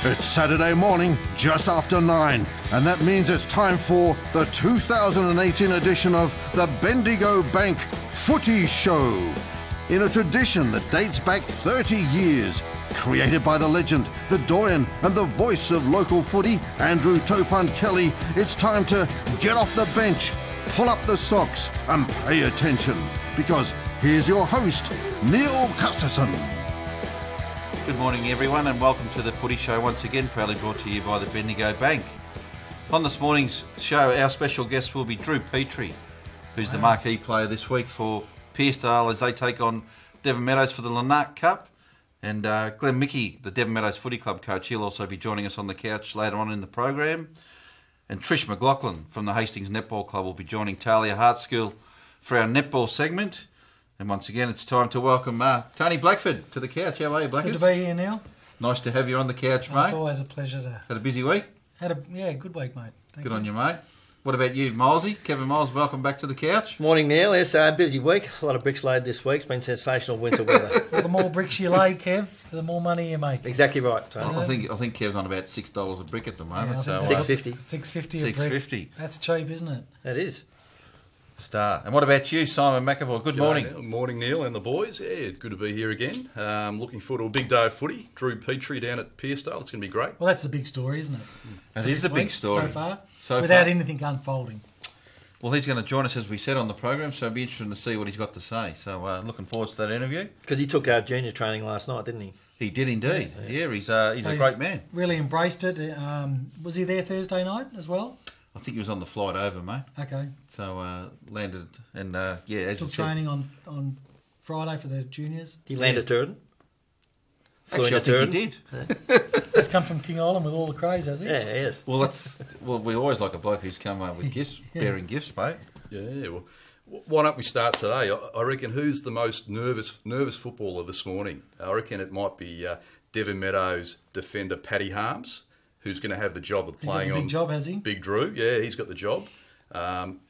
It's Saturday morning, just after 9, and that means it's time for the 2018 edition of the Bendigo Bank Footy Show. In a tradition that dates back 30 years, created by the legend, the doyen and the voice of local footy, Andrew Topan Kelly, it's time to get off the bench, pull up the socks and pay attention. Because here's your host, Neil Custerson. Good morning everyone and welcome to the Footy Show once again, proudly brought to you by the Bendigo Bank. On this morning's show, our special guest will be Drew Petrie, who's the marquee player this week for Pearsdale as they take on Devon Meadows for the Lanark Cup. And Glenn Mickey, the Devon Meadows Footy Club coach, he'll also be joining us on the couch later on in the program. And Trish McLaughlin from the Hastings Netball Club will be joining Talia Hart School for our netball segment. And once again, it's time to welcome Tony Blackford to the couch. How are you, Blackers? Good to be here, Neil. Nice to have you on the couch, mate. It's always a pleasure to... Had a busy week? Good week, mate. Thank Good you. on you, mate. What about you, Milesy? Kevin Miles, welcome back to the couch. Morning, Neil. Yes, busy week. A lot of bricks laid this week. It's been sensational winter weather. Well, the more bricks you lay, Kev, the more money you make. Exactly right, Tony. I think Kev's on about $6 a brick at the moment. Yeah, so $6.50. $6.50 a brick. $6.50. That's cheap, isn't it? That is. Star. And what about you, Simon McAvoy? Good morning. Neil. Morning, Neil and the boys. Yeah, it's good to be here again. Looking forward to a big day of footy. Drew Petrie down at Pearsdale. It's going to be great. Well, that's the big story, isn't it? It is a big story. So far, without anything unfolding. Well, he's going to join us, as we said, on the program, so it'll be interesting to see what he's got to say. So looking forward to that interview. Because he took junior training last night, didn't he? He did indeed. Yeah, he's a great man. Really embraced it. Was he there Thursday night as well? I think he was on the flight over, mate. Okay. So landed and, as you took said... training on Friday for the juniors. He landed Turden. Actually, I think he did. He's come from King Island with all the craze, has he? Yeah, yes. Well, we always like a bloke who's come with gifts, bearing gifts, mate. Yeah, well, why don't we start today? I reckon who's the most nervous footballer this morning? I reckon it might be Devon Meadows defender Paddy Harms, who's going to have the job of playing on... Big job, has he? Big Drew, yeah, he's got the job.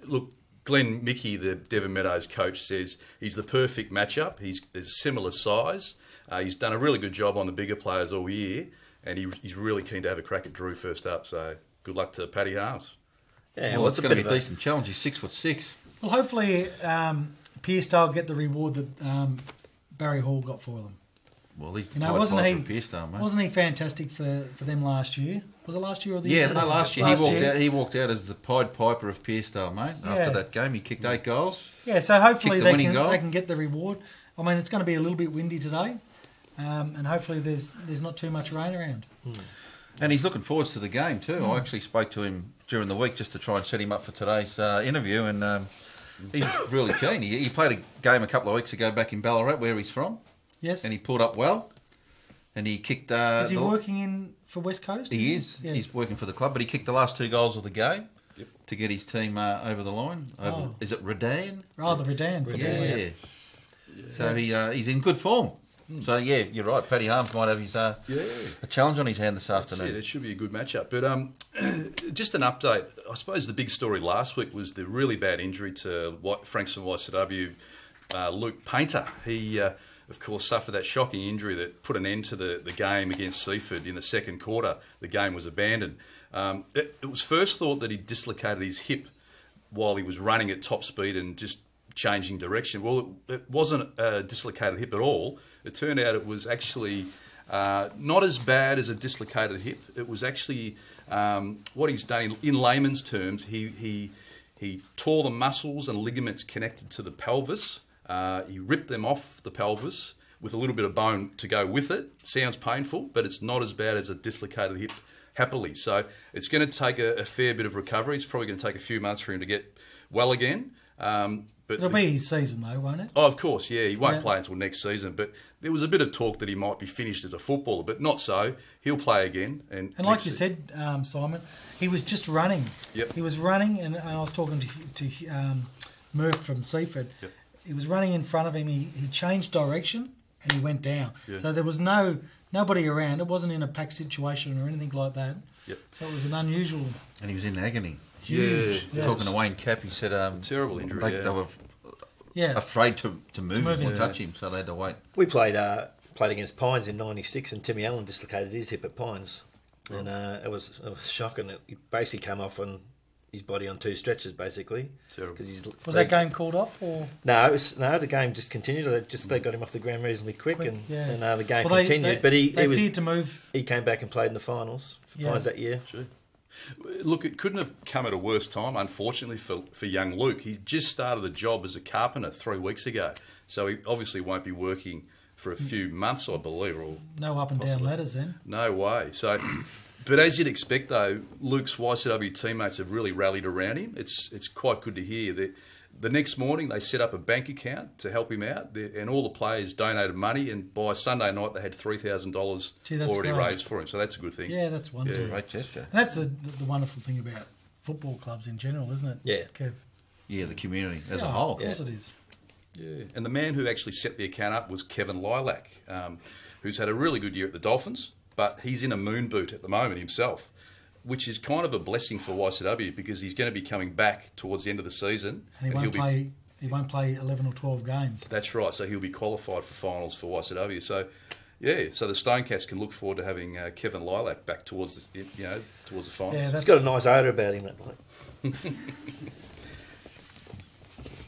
Look, Glenn Mickey, the Devon Meadows coach, says he's the perfect matchup. He's similar size. He's done a really good job on the bigger players all year, and he's really keen to have a crack at Drew first up. So good luck to Paddy Harms. Yeah, well, it's going to be a decent challenge. He's 6'6". Well, hopefully Pearsdale get the reward that Barry Hall got for them. Well, he's the wasn't Pearsdale, mate. Wasn't he fantastic for them last year? Was it last year or the year? Yeah, no, last year. He walked out as the Pied Piper of Pearsdale, mate. Yeah. After that game, he kicked 8 goals. Yeah, so hopefully they can get the reward. I mean, it's going to be a little bit windy today, and hopefully there's not too much rain around. And he's looking forward to the game too. I actually spoke to him during the week just to try and set him up for today's interview, and he's really keen. He played a game a couple of weeks ago back in Ballarat, where he's from. Yes. And he pulled up well, and he kicked... is he working in for West Coast? He is. Yes. He's working for the club, but he kicked the last 2 goals of the game to get his team over the line. Is it Redan? Oh, the Redan. Yeah. So he's in good form. So, yeah, you're right. Paddy Harms might have his a challenge on his hand this afternoon. It should be a good matchup. But just an update. I suppose the big story last week was the really bad injury to Frankston YCW Luke Painter. He, of course, suffered that shocking injury that put an end to the game against Seaford in the second quarter. The game was abandoned. It was first thought that he dislocated his hip while he was running at top speed and just changing direction. Well, it wasn't a dislocated hip at all. It turned out it was actually not as bad as a dislocated hip. It was actually what he's done in layman's terms. He tore the muscles and ligaments connected to the pelvis. He ripped them off the pelvis with a little bit of bone to go with it. Sounds painful, but it's not as bad as a dislocated hip, happily. So it's going to take a fair bit of recovery. It's probably going to take a few months for him to get well again. But it'll be his season though, won't it? Oh, of course, yeah. He won't play until next season. But there was a bit of talk that he might be finished as a footballer, but not so. He'll play again. And like you said, Simon, he was just running. Yep. He was running, and I was talking to Murph from Seaford. Yep. He was running in front of him. He changed direction and he went down. Yeah. So there was nobody around. It wasn't in a packed situation or anything like that. Yep. So it was an unusual. And he was in agony. Huge. Yeah. Talking to Wayne Cap, he said terrible injury. They were afraid to move him or touch him, so they had to wait. We played against Pines in '96, and Timmy Allen dislocated his hip at Pines And it was shocking. He basically came off on his body on 2 stretches, basically. Terrible. Was that game called off? Or No, the game just continued. They got him off the ground reasonably quick. And the game Well, continued. They appeared to move. He came back and played in the finals for Pies that year. True. Look, it couldn't have come at a worse time, unfortunately, for young Luke. He just started a job as a carpenter 3 weeks ago, so he obviously won't be working for a few months, I believe. Or no up and possibly down ladders then. No way. So, but as you'd expect, though, Luke's YCW teammates have really rallied around him. It's quite good to hear that. The next morning, they set up a bank account to help him out, and all the players donated money, and by Sunday night, they had $3,000 already raised for him, so that's a good thing. Yeah, that's wonderful. Yeah. Great gesture. And that's the wonderful thing about football clubs in general, isn't it? Yeah. Kev? Yeah, the community as a whole. Of course it is. Yeah, and the man who actually set the account up was Kevin Lilac, who's had a really good year at the Dolphins, but he's in a moon boot at the moment himself, which is kind of a blessing for YCW because he's going to be coming back towards the end of the season. And he won't play 11 or 12 games. That's right, so he'll be qualified for finals for YCW. So, yeah, so the Stonecats can look forward to having Kevin Lilac back towards the finals. Yeah, He's got a nice odour about him, that bloke.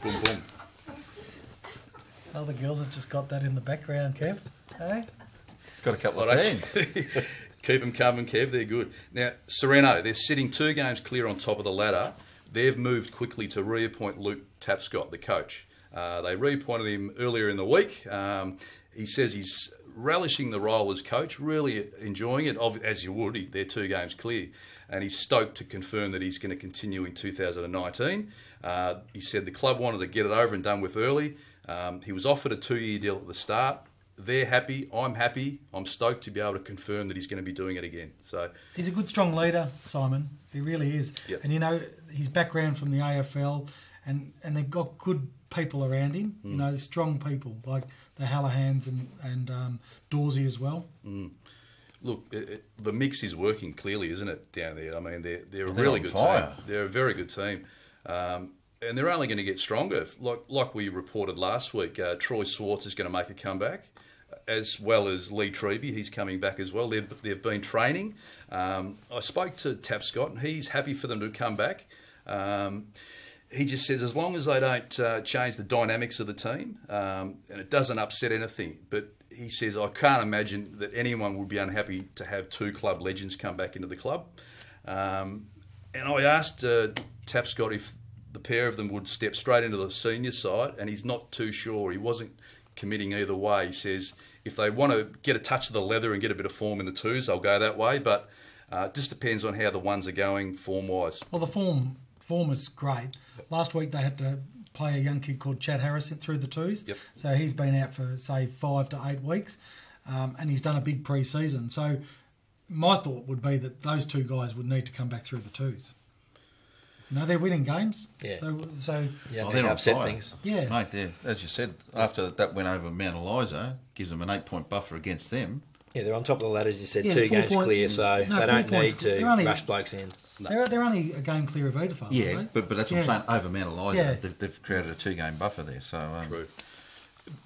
Boom, boom. Oh, the girls have just got that in the background, Kev. Hey? He's got a couple of fans. Keep them coming, Kev. They're good. Now, Sereno, they're sitting 2 games clear on top of the ladder. They've moved quickly to reappoint Luke Tapscott, the coach. They reappointed him earlier in the week. He says he's relishing the role as coach, really enjoying it, as you would. They're 2 games clear. And he's stoked to confirm that he's going to continue in 2019. He said the club wanted to get it over and done with early. He was offered a 2-year deal at the start. They're happy. I'm happy. I'm stoked to be able to confirm that he's going to be doing it again. So he's a good, strong leader, Simon. He really is. Yep. And, you know, his background from the AFL, and they've got good people around him, you know, strong people like the Hallahans and Dawsey as well. Look, the mix is working clearly, isn't it, down there? I mean, they're a really good team. They're a very good team. And they're only going to get stronger. Like we reported last week, Troy Swartz is going to make a comeback, as well as Lee Treby. He's coming back as well. They've been training. I spoke to Tapscott, and he's happy for them to come back. He just says as long as they don't change the dynamics of the team, and it doesn't upset anything. But he says, I can't imagine that anyone would be unhappy to have 2 club legends come back into the club. And I asked Tapscott if the pair of them would step straight into the senior side, and he's not too sure. He wasn't committing either way. He says if they want to get a touch of the leather and get a bit of form in the 2s, they'll go that way, but it just depends on how the 1s are going form-wise. Well, the form is great. Last week they had to play a young kid called Chad Harrison through the 2s. Yep. So he's been out for, say, 5 to 8 weeks, and he's done a big pre-season. So my thought would be that those 2 guys would need to come back through the 2s. You know, they're winning games. Yeah. So yeah, they're upset fire. things. Yeah. Mate, as you said, after that win over Mount Eliza, gives them an 8-point buffer against them. Yeah, they're on top of the ladder, as you said, Yeah, 2 games 4 clear, so they don't need to rush blokes in. They're only a game clear of Oderford, Yeah, aren't they? but that's what I'm saying. Over Mount Eliza, Yeah. they've created a 2-game buffer there. So True.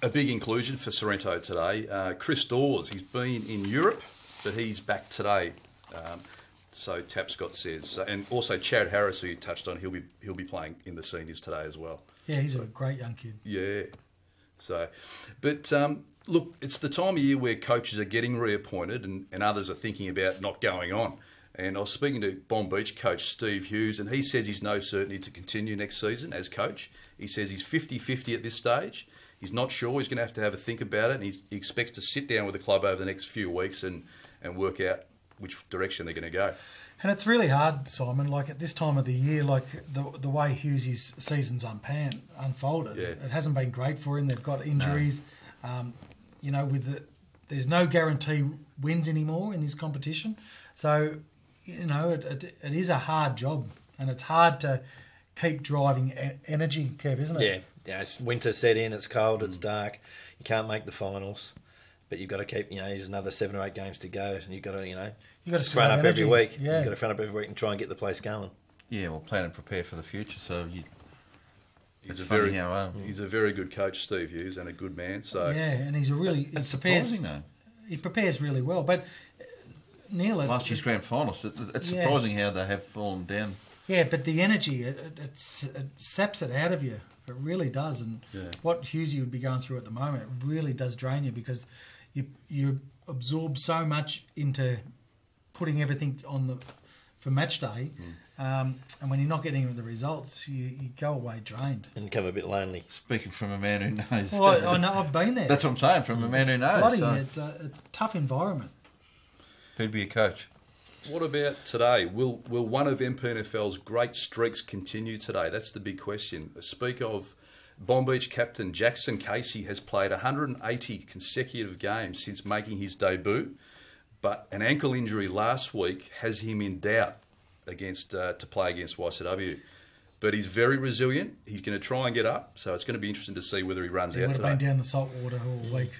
A big inclusion for Sorrento today. Chris Dawes, he's been in Europe, but he's back today. So Tapscott says, and also Chad Harris, who you touched on, he'll be playing in the seniors today as well. Yeah, he's a great young kid. Yeah. So, but look, it's the time of year where coaches are getting reappointed and others are thinking about not going on. And I was speaking to Bomb Beach coach Steve Hughes, and he says he's no certainty to continue next season as coach. He says he's 50-50 at this stage. He's not sure. He's going to have a think about it, and he expects to sit down with the club over the next few weeks and work out which direction they're going to go. And it's really hard, Simon, like at this time of the year, like the way Hughes' season's unfolded, it hasn't been great for him. They've got injuries. No. You know, there's no guarantee wins anymore in this competition. So, you know, it is a hard job, and it's hard to keep driving energy, Kev, isn't it? Yeah, it's winter set in, it's cold, it's dark, you can't make the finals. But you've got to keep, there's another 7 or 8 games to go, and you've got to front up every week. Yeah. You've got to front up every week and try and get the place going. Yeah, well, plan and prepare for the future. So he's a very good coach, Steve Hughes, and a good man. So yeah, and he's surprising though. He prepares really well. But Neil, last year's grand finals. It's surprising how they have fallen down. Yeah, but the energy, it saps it out of you. It really does. And what Hughesy would be going through at the moment, it really does drain you because you absorb so much into putting everything on for match day. And when you're not getting the results, you go away drained. And become a bit lonely. Speaking from a man who knows. Well, I know, I've been there. That's what I'm saying, from a man who knows. It's a tough environment. Who'd be a coach? What about today? Will one of MPNFL's great streaks continue today? That's the big question. Speak of Bomb Beach captain Jackson Casey has played 180 consecutive games since making his debut, but an ankle injury last week has him in doubt to play against YCW. But he's very resilient. He's going to try and get up, so it's going to be interesting to see whether he runs out today. He would have been down the salt water all week.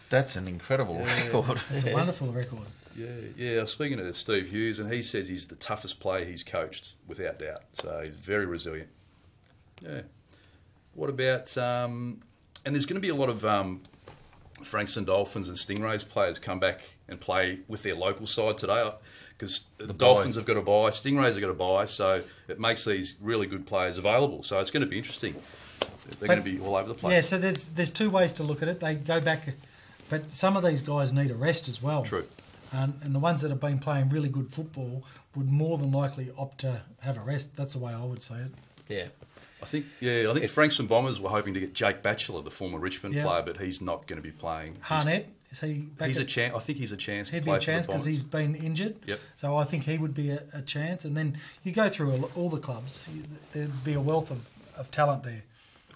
That's an incredible record. It's a wonderful record. Yeah. I was speaking to Steve Hughes, and he says he's the toughest player he's coached, without doubt. So he's very resilient. Yeah. What about... and there's going to be a lot of Frankston Dolphins and Stingrays players come back and play with their local side today, because the Dolphins have got a bye, Stingrays have got a bye, so it makes these really good players available. So it's going to be interesting. They're going to be all over the place. Yeah, so there's two ways to look at it. They go back, but some of these guys need a rest as well. True. And the ones that have been playing really good football would more than likely opt to have a rest. That's the way I would say it. Yeah. I think Frankston Bombers were hoping to get Jake Batchelor, the former Richmond player, but he's not going to be playing. Harnett, is he back? He's a chance. I think he's a chance. He'd be a chance because he's been injured. Yep. So I think he would be a chance. And then you go through all the clubs, there'd be a wealth of talent there.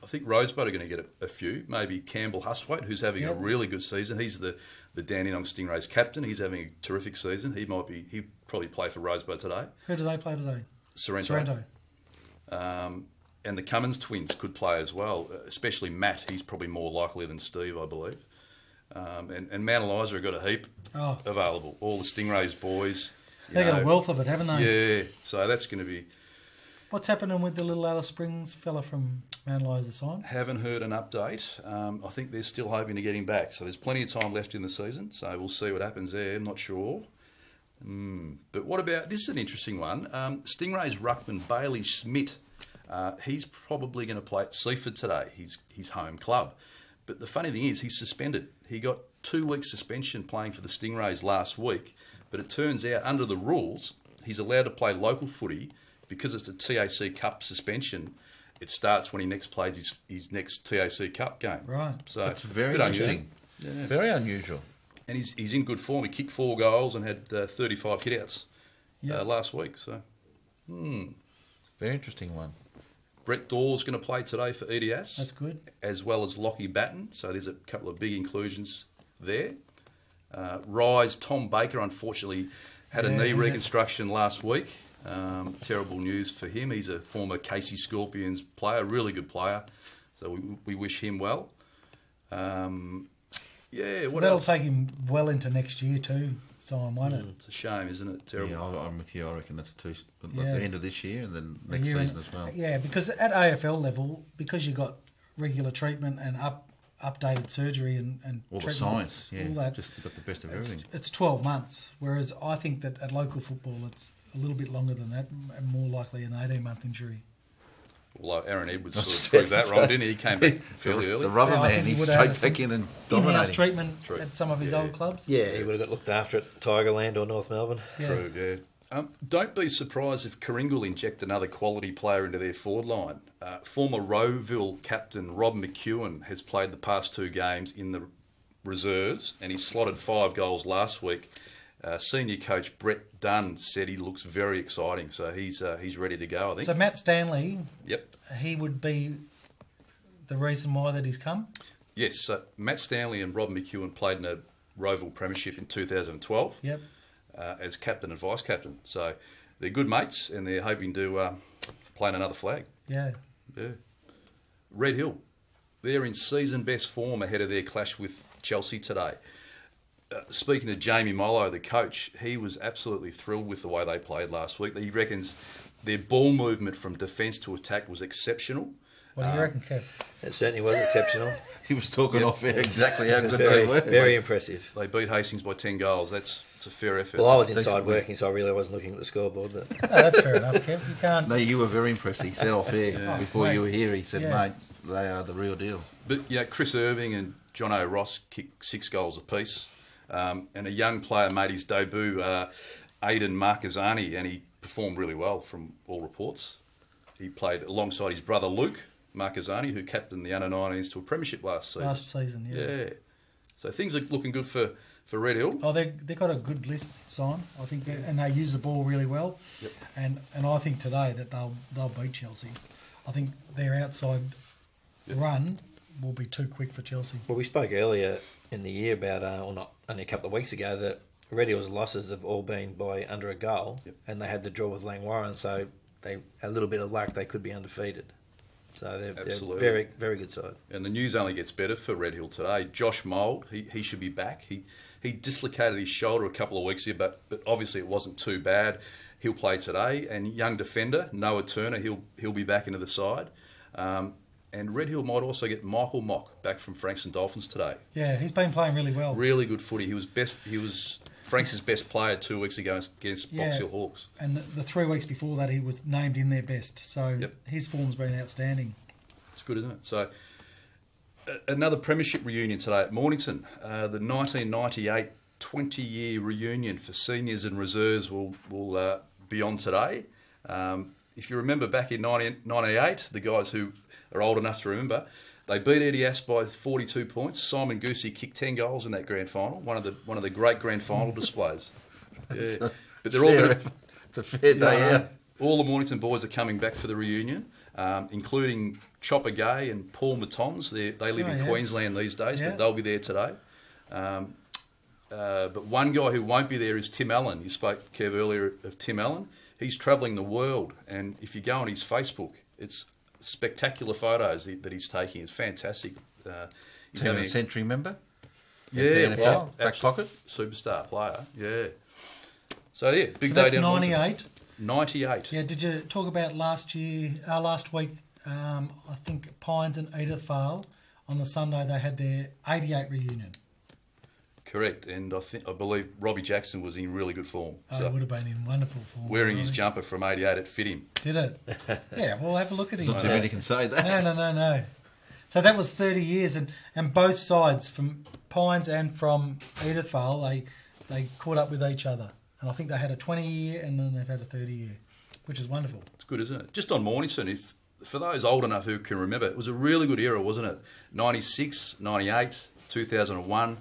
I think Rosebud are going to get a few. Maybe Campbell Huswaite, who's having a really good season. He's the Dandenong Stingrays captain. He's having a terrific season. He'd probably play for Rosebud today. Who do they play today? Sorrento. And the Cummins twins could play as well, especially Matt. He's probably more likely than Steve, I believe. And Mount Eliza have got a heap available. All the Stingrays boys. They've got a wealth of it, haven't they? Yeah, so that's going to be... What's happening with the little Alice Springs fella from Mount Eliza sign? Haven't heard an update. I think they're still hoping to get him back. So there's plenty of time left in the season. So we'll see what happens there. I'm not sure. But what about... This is an interesting one. Stingrays ruckman Bailey Schmidt. He's probably going to play at Seaford today, his home club. But the funny thing is, he's suspended. He got 2 weeks suspension playing for the Stingrays last week. But it turns out, under the rules, he's allowed to play local footy because it's a TAC Cup suspension. It starts when he next plays his next TAC Cup game. Right. So that's very interesting. Yeah. Very unusual. And he's in good form. He kicked 4 goals and had 35 hitouts last week. So, very interesting one. Brett Dawes going to play today for EDS. That's good. As well as Lockie Batten. So there's a couple of big inclusions there. Rise, Tom Baker, unfortunately, had a knee reconstruction last week. Terrible news for him. He's a former Casey Scorpions player, really good player. So we wish him well. So what that'll else? take him well into next year too, Simon, won't it? It's a shame, isn't it? Terrible. Yeah, I'm with you. I reckon that's at the end of this year and then next year season as well. Yeah, because at AFL level, because you've got regular treatment and updated surgery and all the treatment, science, all that, just got the best of everything. It's 12 months, whereas I think that at local football it's a little bit longer than that, and more likely an 18-month injury. Well, Aaron Edwards sort of proved that wrong, didn't he? He came back fairly early. The rubber I man, think he's he would have straight back in and dominating. In-house treatment at some of his old clubs. Yeah, he would have got looked after at Tigerland or North Melbourne. Yeah. True, yeah. Don't be surprised if Coringal inject another quality player into their forward line. Former Rowville captain Rob McEwen has played the past 2 games in the reserves, and he slotted 5 goals last week. Senior coach Brett Dunn said he looks very exciting, so he's ready to go, I think. So Matt Stanley, yep, he would be the reason why that he's come? Yes, so Matt Stanley and Rob McEwen played in a Rowville Premiership in 2012 as captain and vice-captain. So they're good mates, and they're hoping to play in another flag. Yeah. Red Hill, they're in season-best form ahead of their clash with Chelsea today. Speaking to Jamie Mollo, the coach, he was absolutely thrilled with the way they played last week. He reckons their ball movement from defence to attack was exceptional. What do you reckon, Kev? It certainly was exceptional. He was talking off air exactly how good very, they were. Very impressive. They beat Hastings by 10 goals. It's a fair effort. Well, I was inside working, so I really wasn't looking at the scoreboard. But No, that's fair enough, Kev. You can't. No, you were very impressed. He said off air before mate. you were here. He said, Yeah. mate, they are the real deal. But Chris Irving and John O'Ross kicked 6 goals apiece. And a young player made his debut, Aidan Marquezani, and he performed really well from all reports. He played alongside his brother Luke Marquezani, who captained the under-19s to a premiership last season. Yeah. So things are looking good for Red Hill. Oh, they've got a good list, Simon. I think, and they use the ball really well. Yep. And I think today that they'll beat Chelsea. I think their outside run will be too quick for Chelsea. Well, we spoke earlier in the year about, or not only a couple of weeks ago, that Red Hill's losses have all been by under a goal, and they had the draw with Langwarrin, so a little bit of luck, they could be undefeated. So they're very, very good side. And the news only gets better for Red Hill today. Josh Mould, he should be back. He dislocated his shoulder a couple of weeks ago, but obviously it wasn't too bad. He'll play today. And young defender Noah Turner, he'll be back into the side. And Red Hill might also get Michael Mock back from Frankston Dolphins today. Yeah, he's been playing really well. Really good footy. He was Franks' best player 2 weeks ago against Box Hill Hawks. And the 3 weeks before that, he was named in their best. So his form's been outstanding. It's good, isn't it? So another premiership reunion today at Mornington. The 1998 20-year reunion for seniors and reserves will be on today. If you remember back in 1998, the guys who are old enough to remember, they beat Eddie Ass by 42 points. Simon Goosey kicked 10 goals in that grand final. One of the great grand final displays. Yeah. But they're all going to. It's a fair day, yeah. All the Mornington boys are coming back for the reunion, including Chopper Gay and Paul Matons. They live in Queensland these days, but they'll be there today. But one guy who won't be there is Tim Allen. You spoke, Kev, earlier of Tim Allen. He's travelling the world, and if you go on his Facebook, it's spectacular photos that he's taking. It's fantastic. He's having a century member? Yeah, well, back pocket? Superstar player, yeah. So, yeah, big So day that's down 98? 98. Yeah, did you talk about last week, I think Pines and Edithvale, on the Sunday they had their 88 reunion. Correct, and I believe Robbie Jackson was in really good form. Oh, he would have been in wonderful form. Wearing his jumper from 88, it fit him. Did it? Yeah, well, have a look at him. Not too many can say that. No. So that was 30 years, and both sides, from Pines and from Edithvale, they caught up with each other. And I think they had a 20-year and then they've had a 30-year, which is wonderful. It's good, isn't it? Just on Mornington, for those old enough who can remember, it was a really good era, wasn't it? 96, 98, 2001,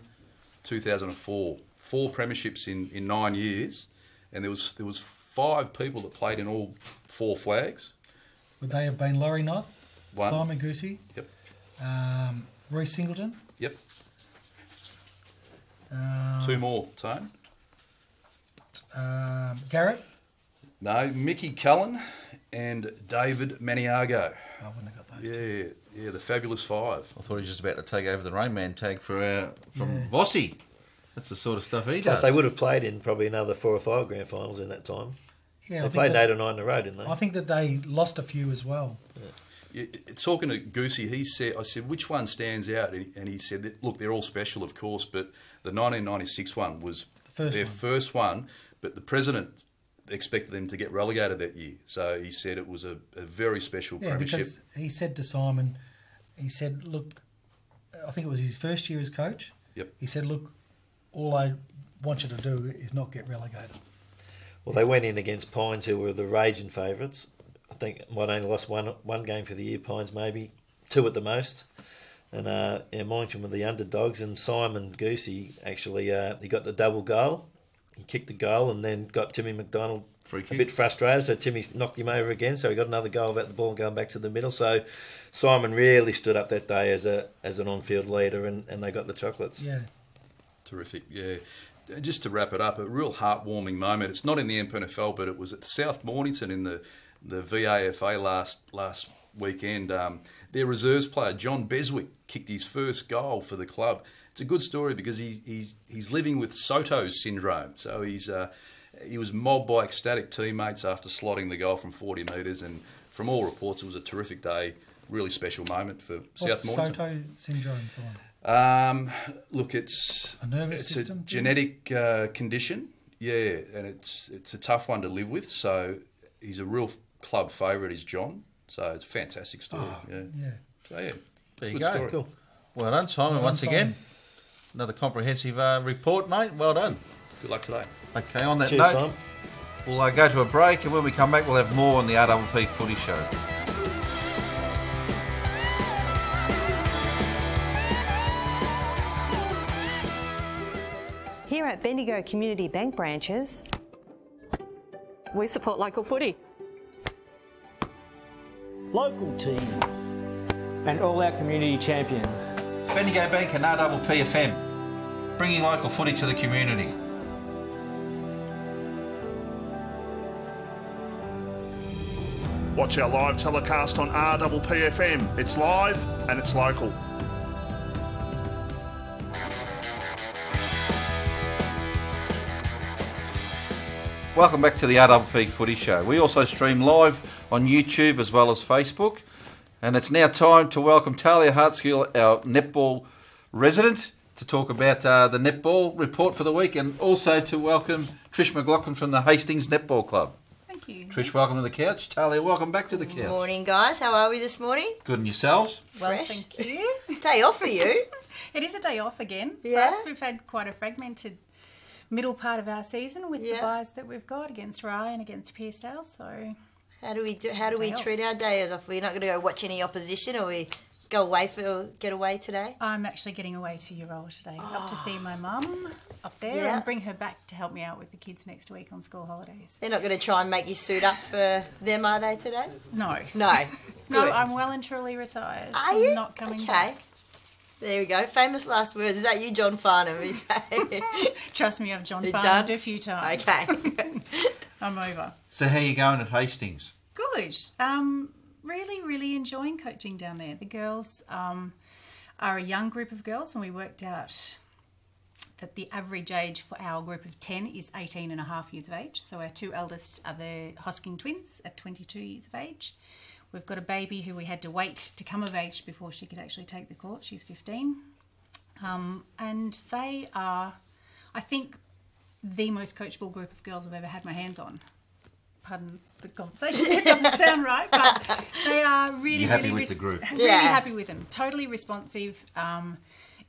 2004. 4 premierships in 9 years, and there was 5 people that played in all 4 flags. Would they have been Laurie Knott, 1. Simon Goosey, Yep. Reece Singleton? Yep. 2 more, Tone. Garrett? No, Mickey Cullen and David Maniago. I wouldn't have got those. Yeah, the fabulous 5. I thought he was just about to take over the Rain Man tag from Vossi. That's the sort of stuff he Plus, does. they would have played in probably another 4 or 5 grand finals in that time. Yeah, they played 8 or 9 in a row, didn't they? I think that they lost a few as well. Yeah, talking to Goosey, I said, which one stands out? And he said, that, look, they're all special, of course, but the 1996 one was their first one, but the president expected them to get relegated that year. So he said it was a very special premiership. Because he said to Simon, look, I think it was his first year as coach. Yep. He said, look, all I want you to do is not get relegated. Well, they went in against Pines, who were the raging favourites. I think might only lost one game for the year, Pines maybe, 2 at the most. And Mornington were the underdogs, and Simon Goosey actually he got the double goal. He kicked the goal and then got Timmy McDonald a bit frustrated, so Timmy knocked him over again, so he got another goal about the ball and going back to the middle. So Simon really stood up that day as an on-field leader, and they got the chocolates. Yeah. Terrific, yeah. Just to wrap it up, a real heartwarming moment. It's not in the NPNFL, but it was at South Mornington in the VAFA last weekend. Their reserves player, John Beswick, kicked his first goal for the club. It's a good story because he's living with Soto's syndrome. So he was mobbed by ecstatic teammates after slotting the goal from 40 metres, and from all reports, it was a terrific day really special moment for What's South Mornington. Soto syndrome, Simon? Look, it's A nervous it's system a thing? genetic condition, yeah, and it's a tough one to live with. So he's a real club favourite, is John. So it's a fantastic story. Yeah. So yeah, There you good go. story. Cool. Well done, Simon, Well done, once again. Simon. Another comprehensive report, mate. Well done. Good luck today. Okay, on that Cheers, note, Simon. we'll go to a break, and when we come back, we'll have more on the RPP Footy Show. Here at Bendigo Community Bank branches, We support local footy. local teams, and all our community champions. Bendigo Bank and RPP FM, bringing local footy to the community. Watch our live telecast on RPP FM. It's live and it's local. Welcome back to the RPP Footy Show. We also stream live on YouTube as well as Facebook. And it's now time to welcome Talia Hartskill, our netball resident, to talk about the netball report for the week, and also to welcome Trish McLaughlin from the Hastings Netball Club. Thank you. Trish, welcome to the couch. Talia, welcome back to the couch. Morning, guys. How are we this morning? Good, and yourselves? Well, Fresh. thank you. Day off for you. It is a day off again. Yeah. Plus, we've had quite a fragmented middle part of our season with the Yeah. buys that we've got against Rye and against Pearcedale. So How do we Day treat our days off? We're not going to go watch any opposition, or we get away today? I'm actually getting away to Eurola today, up to see my mum up there Yeah. and bring her back to help me out with the kids next week on school holidays. They're not going to try and make you suit up for them, are they, today? No. No. No, Good. I'm well and truly retired. Are I'm you? not coming Okay. back. There we go. Famous last words. Is that you, John Farnham? You say? Trust me, I've John You're Farnham done? a few times. Okay. I'm over. So how are you going at Hastings? Good. Really, really enjoying coaching down there. The girls are a young group of girls, and we worked out that the average age for our group of 10 is 18 and a half years of age. So our two eldest are the Hosking twins at 22 years of age. We've got a baby who we had to wait to come of age before she could actually take the court. She's 15. And they are, I think, the most coachable group of girls I've ever had my hands on. Pardon the conversation, it doesn't sound right, but they are really, You happy really, with the group? really Yeah. happy with them. Totally responsive,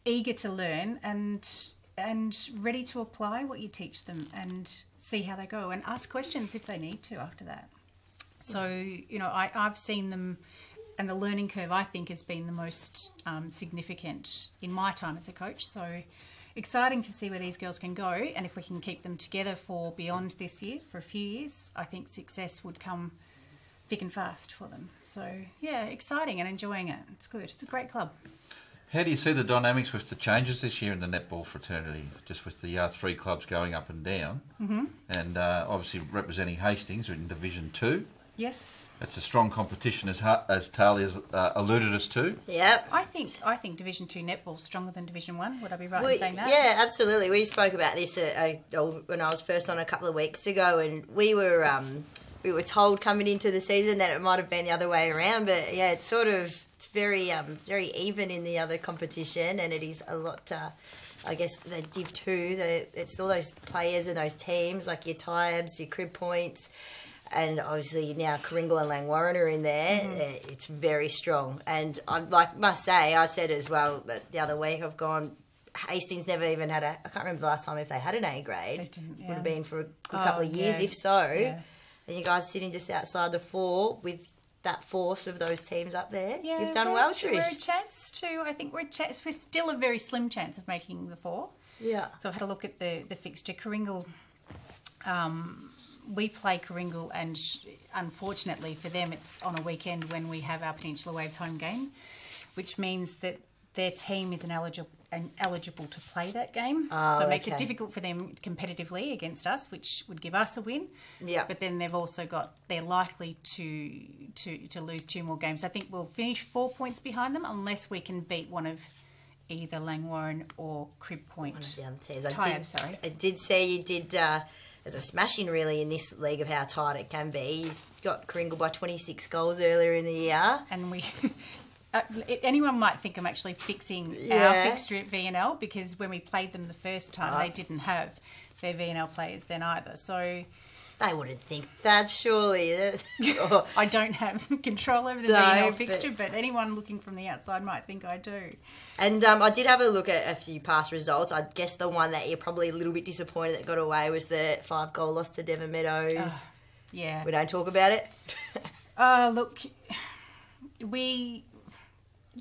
eager to learn, and ready to apply what you teach them and see how they go and ask questions if they need to after that. So, you know, I've seen them, and the learning curve, I think, has been the most significant in my time as a coach. So exciting to see where these girls can go, and if we can keep them together for beyond this year, for a few years, I think success would come thick and fast for them. So, yeah, exciting and enjoying it. It's good. It's a great club. How do you see the dynamics with the changes this year in the netball fraternity, just with the three clubs going up and down, and obviously representing Hastings in Division 2? Yes. It's a strong competition, as Talia's alluded us to. Yep. I think Division 2 netball's stronger than Division 1. Would I be right We- in saying that? Yeah, absolutely. We spoke about this when I was first on a couple of weeks ago, and we were told coming into the season that it might have been the other way around. But yeah, it's very even in the other competition, and it is a lot. I guess the Div 2, it's all those players and those teams like your Tyabs, your Crib Points. And obviously now Coringal and Langwarrin are in there. It's very strong. And I must say, I said as well that the other week I've gone, Hastings never even had I can't remember the last time if they had an A grade. They didn't, yeah. Would have been for a good couple of years, yeah. if so. Yeah. And you guys sitting just outside the 4 with that force of those teams up there. Yeah, You've done well, We're a Trish. chance to, I think we're still a very slim chance of making the 4. Yeah. So I've had a look at the fixture. Coringal, we play Coringal, and unfortunately for them, it's on a weekend when we have our Peninsula Waves home game, which means that their team is eligible to play that game. So it makes it difficult for them competitively against us, which would give us a win. Yeah. But then they're likely to lose 2 more games. I think we'll finish 4 points behind them unless we can beat one of either Langwarrin or Crib Point. One of the other teams. Tyab, sorry. I did see you did as a smashing really in this league of how tight it can be. He's got Kringle by 26 goals earlier in the year. And we... anyone might think I'm actually fixing our fixture at VNL, because when we played them the first time, they didn't have their VNL players then either. So they wouldn't think that, surely. I don't have control over the VNL fixture, but anyone looking from the outside might think I do. And I did have a look at a few past results. I guess the one that you're probably a little bit disappointed that got away was the 5-goal loss to Devon Meadows. Yeah. We don't talk about it? Look,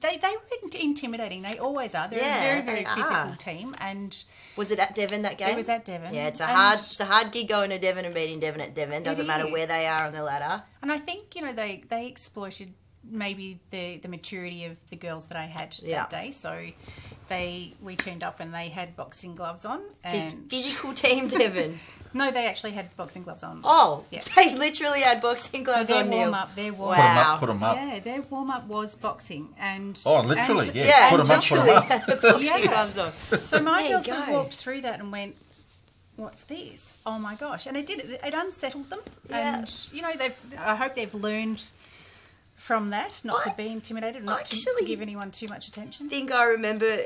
They were intimidating. They always are. They're a very, very physical team. And was it at Devon, that game? It was at Devon. Yeah, it's a hard gig going to Devon and beating Devon at Devon. Doesn't matter where they are on the ladder. And I think, they exploited maybe the maturity of the girls that I had that day. So we turned up and they had boxing gloves on. And physical team, Devon. No, they actually had boxing gloves on. Oh, yeah. They literally had boxing gloves on. Their warm-up. Put them up. Yeah, their warm-up was boxing. Literally, yeah. Put them up. Boxing gloves on. So my girls have walked through that and went, what's this? Oh my gosh. And it unsettled them. Yeah. And, I hope they've learned from that, not to be intimidated, not to give anyone too much attention. I think I remember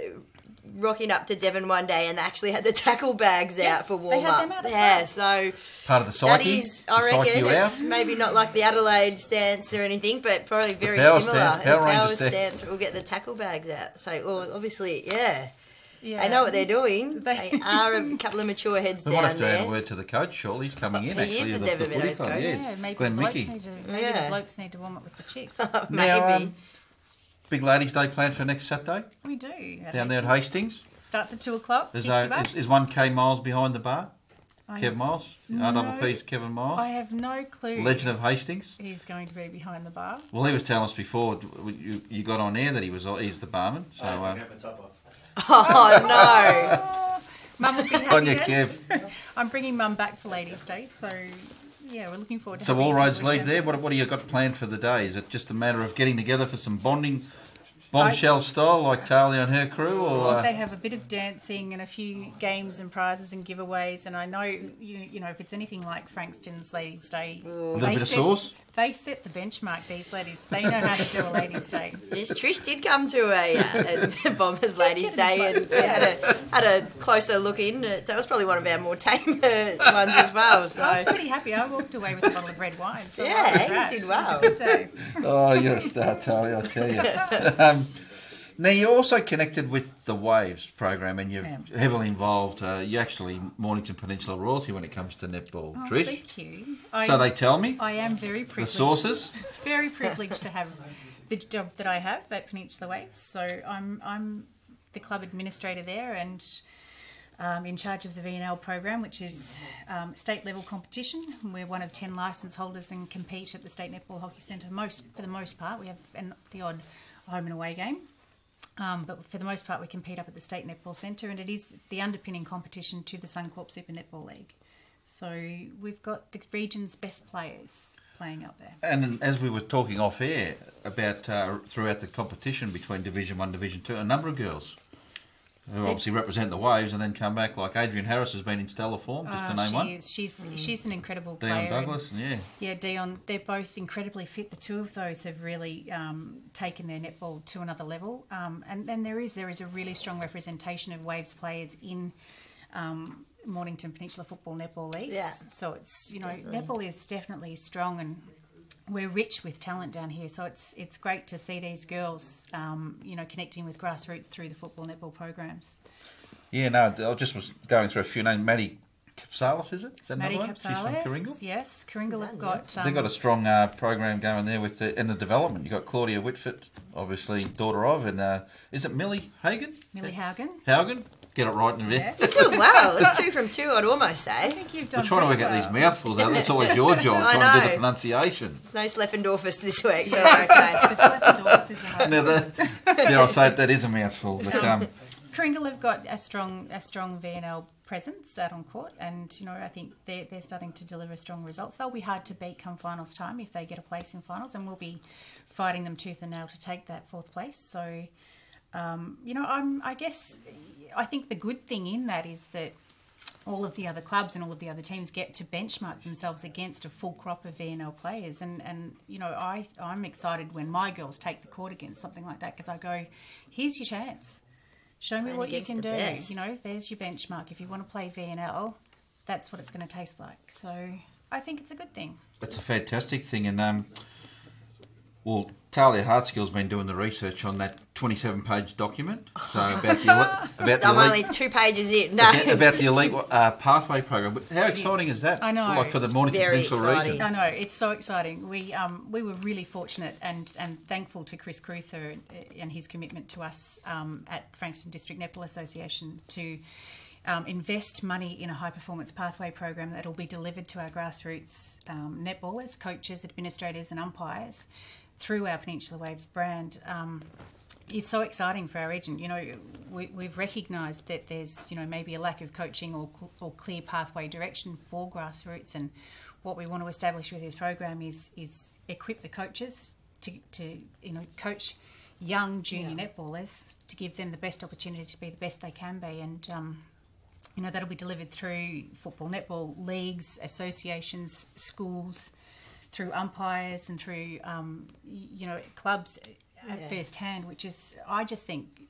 rocking up to Devon one day and they actually had the tackle bags out for warm-up. They had them out as well. So part of the psyche. That is, I reckon, it's maybe not like the Adelaide stance or anything, but probably very similar. Power stance will get the tackle bags out. So, obviously, they know what they're doing. They are a couple of mature heads down there. We might have to add a word to the coach, surely. He's coming in, He is the Devon Meadows coach. Yeah, maybe the blokes need to warm up with the chicks. Maybe. Big Ladies' Day planned for next Saturday? We do. Down there at Hastings? Starts at 2 o'clock. Is 1K Miles behind the bar? Kevin Miles? RPP's Kevin Miles? I have no clue. Legend of Hastings? He's going to be behind the bar. Well, he was telling us before you got on air that he's the barman. So, oh, no. Mum will be happy. On your Kev. I'm bringing Mum back for Ladies' Day, so... Yeah, we're looking forward to So all roads lead there. What do you got planned for the day? Is it just a matter of getting together for some bonding, bombshell style like Talia and her crew? Or they have a bit of dancing and a few games and prizes and giveaways. And I know, if it's anything like Frankston's Ladies' Day... A little bit of sauce? They set the benchmark, these ladies. They know how to do a Ladies' Day. Yes, Trish did come to a Bombers Ladies' Day and had a closer look in. That was probably one of our more tamer ones as well. So. I was pretty happy. I walked away with a bottle of red wine. So you did well. Oh, you're a star, Talia, I tell you. Now, you're also connected with the Waves program and you're heavily involved. You're actually Mornington Peninsula royalty when it comes to netball, Trish. Thank you. So they tell me. I am very privileged. The sources? Very privileged to have the job that I have at Peninsula Waves. So I'm the club administrator there and in charge of the VNL program, which is state level competition. We're one of 10 licence holders and compete at the State Netball Hockey Centre for the most part. We have the odd home and away game. But for the most part, we compete up at the State Netball Centre, and it is the underpinning competition to the Suncorp Super Netball League. So we've got the region's best players playing out there. And as we were talking off air about throughout the competition between Division 1, Division 2, a number of girls who obviously represent the Waves and then come back, like Adrian Harris has been in stellar form, just to name one. She's an incredible Dion player. Douglas, Yeah, Dion, they're both incredibly fit. The two of those have really taken their netball to another level. And then there is a really strong representation of Waves players in Mornington Peninsula Football Netball Leagues. Yeah. So it's, netball is definitely strong and we're rich with talent down here, so it's great to see these girls, connecting with grassroots through the football netball programs. Yeah, no, I just was going through a few names. Maddie Capsalis, is it? Is that Maddie another one? Capsalis, she's from Kooringal? Yes, Kooringal have got... they've got a strong program going there with the development. You've got Claudia Whitford, obviously daughter of, and is it Millie Hagan? Millie Haugen. Haugen? Get it right in there. Yes. It's doing well. It's 2 from 2, I'd almost say. I think you've done We're trying to work out these mouthfuls out. That's always your job, trying to do the pronunciation. It's no Sleffendorfus this week, so okay. The Sleffendorfus is a hard Now, dare I say it, that is a mouthful. But Kooringal have got a strong VNL presence out on court, and I think they're starting to deliver strong results. They'll be hard to beat come finals time if they get a place in finals, and we'll be fighting them tooth and nail to take that 4th place. So, I think the good thing in that is that all of the other clubs and all of the other teams get to benchmark themselves against a full crop of VNL players. And you know, I'm excited when my girls take the court against something like that, because I go, here's your chance. Show me what you can do. Best. You know, there's your benchmark. If you want to play VNL, that's what it's going to taste like. So I think it's a good thing. It's a fantastic thing. And, well, Talia Hartskill's been doing the research on that 27-page document. So I'm only 2 pages in. No. About the elite pathway program. But how exciting is that? I know. Like for the Mornington Peninsula region. I know, it's so exciting. We were really fortunate and thankful to Chris Cruther and his commitment to us at Frankston District Netball Association to invest money in a high-performance pathway program that will be delivered to our grassroots netballers, coaches, administrators and umpires through our Peninsula Waves brand. Is so exciting for our region. You know, we've recognised that there's, you know, maybe a lack of coaching or clear pathway direction for grassroots, and what we want to establish with this program is equip the coaches to you know, coach young junior netballers to give them the best opportunity to be the best they can be. And you know, that'll be delivered through football, netball leagues, associations, schools, through umpires and through, you know, clubs at first hand, which is, I just think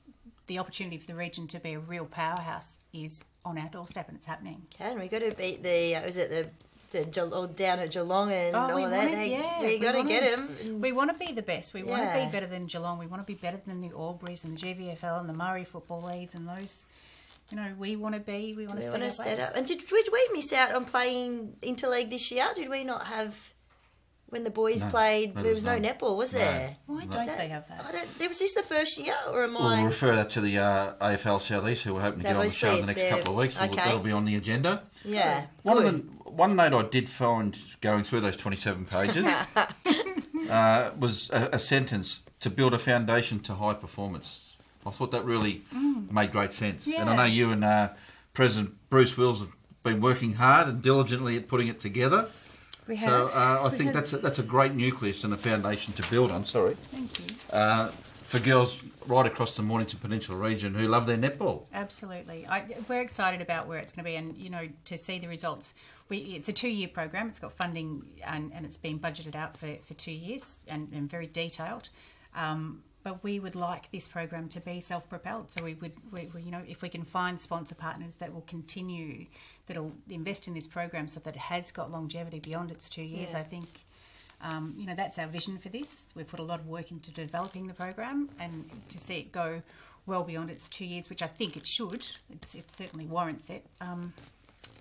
the opportunity for the region to be a real powerhouse is on our doorstep, and it's happening. We got to beat the down at Geelong and all that. We got to get them. We want to be the best. We want to be better than Geelong. We want to be better than the Alburys and the GVFL and the Murray football leagues and those. You know, we want to stand up. And did we miss out on playing interleague this year? Did we not have, when the boys played, there was no netball, was there? Why don't they have that? Was this the first year, or am I? We'll refer that to the AFL Southeast, who we're hoping to get on the show in the next couple of weeks. Okay. That'll be on the agenda. Yeah. One note I did find going through those 27 pages was a sentence: to build a foundation to high performance. I thought that really made great sense. Yeah. And I know you and President Bruce Wills have been working hard and diligently at putting it together. We have. So I think that's a great nucleus and a foundation to build on. Sorry. Thank you. For girls right across the Mornington Peninsula region who love their netball. Absolutely. We're excited about where it's going to be, and, you know, to see the results. It's a 2-year program. It's got funding and it's been budgeted out for 2 years and very detailed. But we would like this program to be self-propelled. So we you know, if we can find sponsor partners that will continue, that'll invest in this program so that it has got longevity beyond its 2 years, I think, you know, that's our vision for this. We've put a lot of work into developing the program, and to see it go well beyond its 2 years, which I think it should, it certainly warrants it,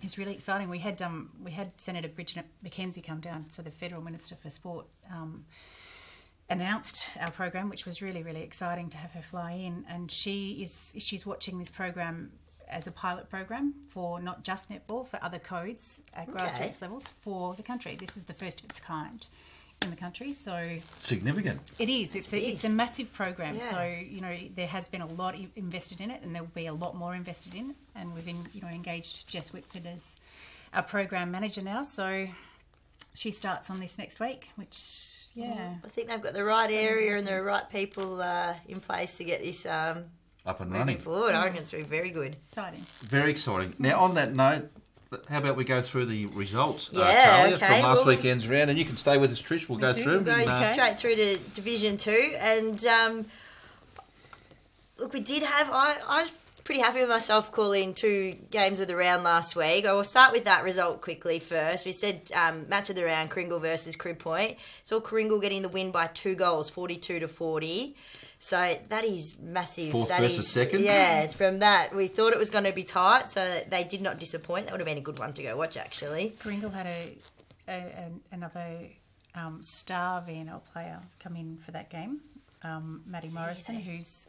is really exciting. We had Senator Bridget McKenzie come down, so the Federal Minister for Sport, announced our program, which was really, really exciting to have her fly in, and she's watching this program as a pilot program for not just netball, for other codes at grassroots levels for the country. This is the first of its kind in the country, so significant. It is. It's a massive program. So, you know, there has been a lot invested in it, and there will be a lot more invested in it. And we've engaged Jess Whitford as our program manager now. So she starts on this next week, which. Yeah, I think they've got the right area and the right people in place to get this up and running forward. I reckon it's very, very good. Exciting. Very exciting. Now, on that note, how about we go through the results, Talia, from last weekend's round, and you can stay with us, Trish. We'll go through. We'll go straight through to Division 2, and look, we did have. I was pretty happy with myself calling 2 games of the round last week. I will start with that result quickly first. We said match of the round, Kringle versus Crib Point. Saw Kringle getting the win by 2 goals, 42-40. So that is massive. Fourth versus second? Yeah, from that. We thought it was going to be tight, so they did not disappoint. That would have been a good one to go watch, actually. Kringle had another star VNL player come in for that game, Maddie Morrison, who's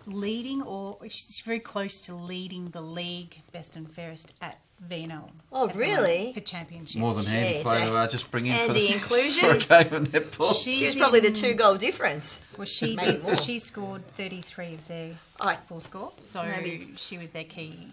leading, or she's very close to leading the league best and fairest at VNL. Oh, really? For championship. More than handy player to just bring in for the inclusions. For a game of netball. She was probably the 2-goal difference. Well, she scored 33 of their full score, so she was their key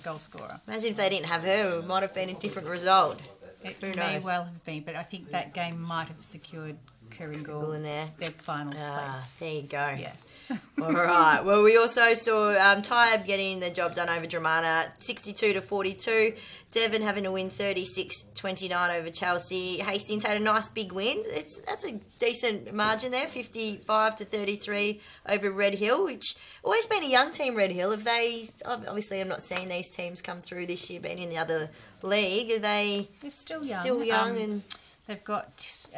goal scorer. Imagine if they didn't have her, it might have been a different result. It may well have been, but I think that game might have secured Kooringal in there. their finals place. There you go. Yes. All right. Well, we also saw Tyab getting the job done over Dramana, 62-42. Devon having to win 36-29 over Chelsea. Hastings had a nice big win. That's a decent margin there, 55-33 over Red Hill, which always been a young team. Red Hill. Have they? Obviously, I'm not seeing these teams come through this year, being in the other league. Are they? They're still young. Still young and. They've got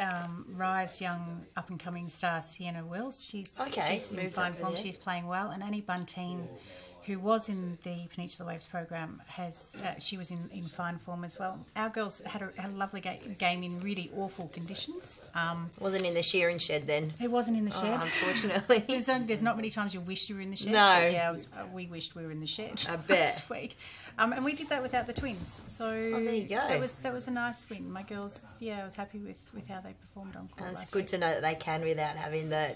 Rise young up-and-coming star Sienna Wills. She's in fine form. She's playing well. And Annie Bunteen, who was in the Peninsula Waves program, she was in fine form as well. Our girls had a lovely game in really awful conditions. Wasn't in the shearing shed then? It wasn't in the shed. Unfortunately. There's not many times you wish you were in the shed. No. But yeah, we wished we were in the shed I bet. last week. And we did that without the twins. So there you go. That was a nice win. My girls, I was happy with how they performed on court. It's good to know that they can without having the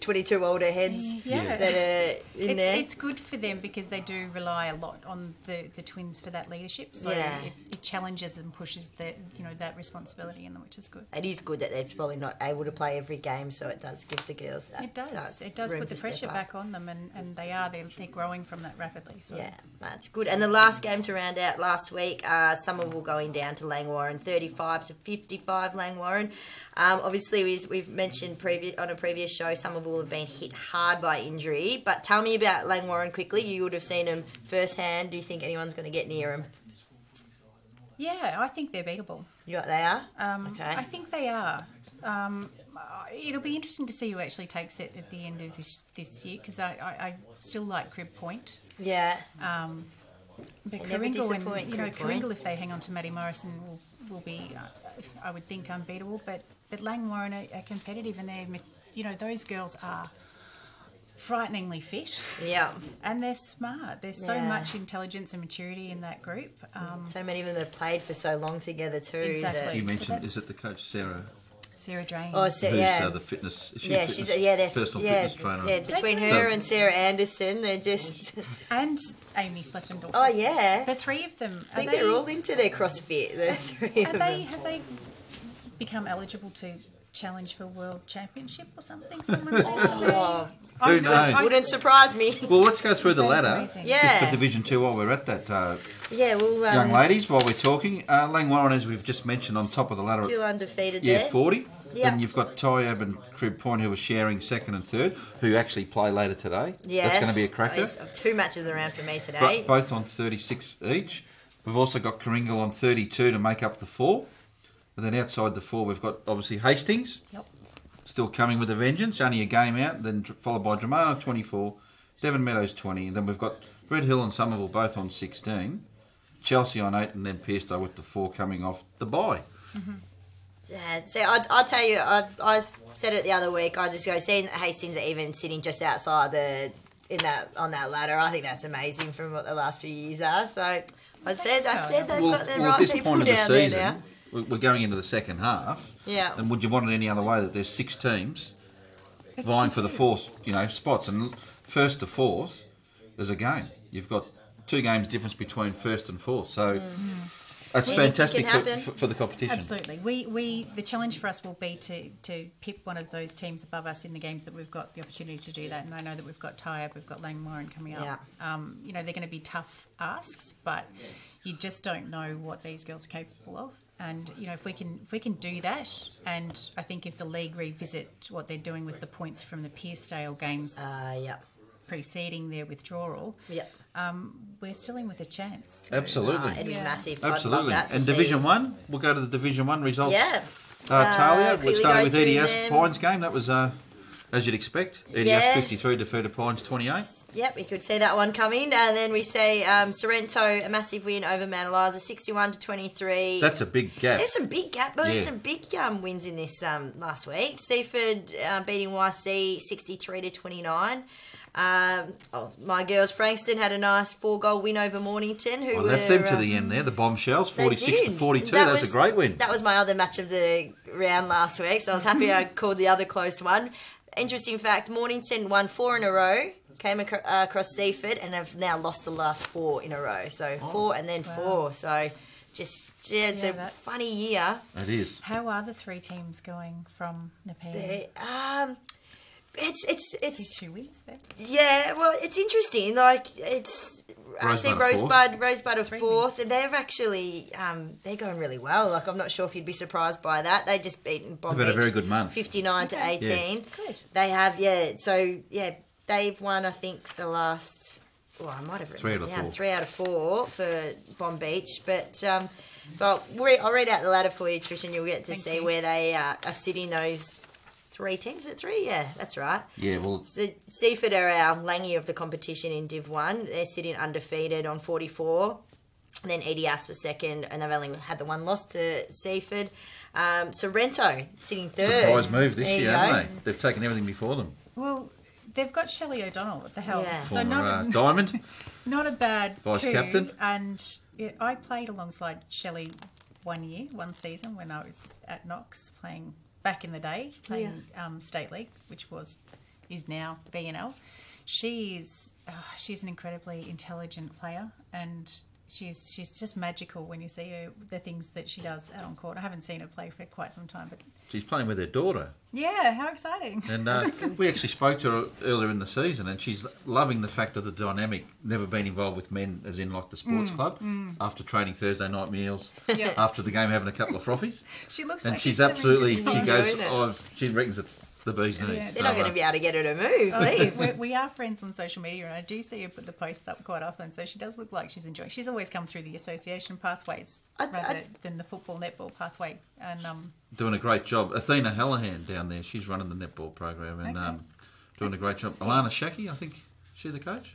22 older heads that are in there. It's good for them because they do rely a lot on the twins for that leadership. So it challenges and pushes that responsibility in them, which is good. It is good that they're probably not able to play every game, so it does give the girls that. It does. It does put the pressure back on them, and they're growing from that rapidly. So. Yeah, that's good. And the last game to round out last week, Somerville going down to Langwarrin, 35-55 Langwarrin. Obviously, we've mentioned on a previous show, Somerville have been hit hard by injury. But tell me about Langwarrin quickly. You would have seen them firsthand. Do you think anyone's going to get near them? Yeah, I think they're beatable. They are? Okay. I think they are. It'll be interesting to see who actually takes it at the end of this year, because I still like Crib Point. Yeah. But Kooringal, if they hang on to Maddie Morrison, will be, I would think, unbeatable. But Langwarrin are competitive, and those girls are frighteningly fit. Yeah. And they're smart. There's so much intelligence and maturity in that group. So many of them have played for so long together too. Exactly. You mentioned, is it the coach Sarah Drain? Oh, who's the fitness? She's a personal fitness trainer. Yeah, between her and Sarah Anderson, they're just and Amy Sleffendorf. Oh yeah, the three of them. I think they're all into their CrossFit. The three of them. Have they become eligible to challenge for World Championship or something? Someone said to me. Who knows? Wouldn't surprise me. Well, let's go through the ladder. Yeah. Just for Division 2 while we're at that. Young ladies, while we're talking. Langwarrin, as we've just mentioned, on top of the ladder. Still undefeated there. 40. Yep. Then you've got Tyab and Crib Point, who are sharing second and third, who actually play later today. Yes. That's going to be a cracker. 2 matches around for me today. Both on 36 each. We've also got Kooringal on 32 to make up the 4. And then outside the 4, we've got, obviously, Hastings. Yep. Still coming with a vengeance, only a game out, then followed by Dramana 24, Devon Meadows 20, and then we've got Red Hill and Somerville both on 16, Chelsea on 8, and then Pearstow with the 4 coming off the bye. Mm-hmm. Yeah, so I'll tell you, I said it the other week, I just go, seeing Hastings are even sitting just outside on that ladder, I think that's amazing from what the last few years are, so I said they've got the right people down there now. We're going into the second half. Yeah. And would you want it any other way that there's 6 teams vying for the 4th, spots, and first to 4th, there's a game. You've got 2 games difference between first and 4th, so that's fantastic for the competition. Absolutely. The challenge for us will be to pip one of those teams above us in the games that we've got the opportunity to do that. And I know that we've got Tyab, we've got Langwarrin coming up. They're going to be tough asks, but you just don't know what these girls are capable of. And if we can do that, and I think if the league revisit what they're doing with the points from the Pearstow games preceding their withdrawal, we're still in with a chance. So, absolutely, it'd be massive. Absolutely. And Division 1, we'll go to the Division 1 results. Yeah. Talia, we'll start with EDS Pines game. That was as you'd expect. EDS 53 defeated Pines 28. Yep, we could see that one coming. And then we see Sorrento, a massive win over Mount Eliza, 61-23. That's a big gap. There's some big gap, but there's some big wins in this last week. Seaford beating YC 63-29. My girls, Frankston, had a nice 4-goal win over Mornington. Who left them to the end there, the Bombshells, 46-42. That was a great win. That was my other match of the round last week, so I was happy I called the other close one. Interesting fact, Mornington won 4 in a row, came across Seaford, and have now lost the last 4 in a row. So 4 and then 4. So It's a funny year. It is. How are the 3 teams going from Nepean? It's 2 weeks there. Yeah, well, it's interesting. Like I see Rosebud are 4th, and they've actually they're going really well. Like I'm not sure if you'd be surprised by that. They just beaten Bomb Beach. They've had a very good month. 59 to 18. Yeah. Good. They have, yeah. So yeah, they've won. I think the last. Well, I might have written it down. 3 out of 4 for Bomb Beach, but. Well, I'll read out the ladder for you, Trish, and you'll get to see where they are sitting. Those 3 teams. Is it 3? Yeah, that's right. Yeah, well... So Seaford are our Langy of the competition in Div 1. They're sitting undefeated on 44. And then EDS was 2nd, and they've only had the 1 loss to Seaford. Sorrento sitting 3rd. Surprise move this year, haven't they? They've taken everything before them. Well, they've got Shelley O'Donnell at the helm. Yeah. So Former, Diamond. Not a bad Vice-captain. coup. And I played alongside Shelley one season when I was at Knox playing back in the day, playing State League, which is now BNL. She's an incredibly intelligent player, and she's just magical when you see her, the things that she does out on court. I haven't seen her play for quite some time, but She's playing with her daughter. yeah, how exciting! And we actually spoke to her earlier in the season, and she's loving the fact of the dynamic, never been involved with men, as in like the sports club, after training Thursday night meals, after the game having a couple of frothies. She looks and like she's absolutely, she goes, enjoying she reckons it's the bee's knees. They're not going to be able to get her to move. We are friends on social media, and I do see her put the posts up quite often, so she does look like she's enjoying. She's always come through the association pathways rather than the football netball pathway, and doing a great job. Athena Hallahan down there, she's running the netball program and doing a great job. Alana Shaki, I think, she the coach?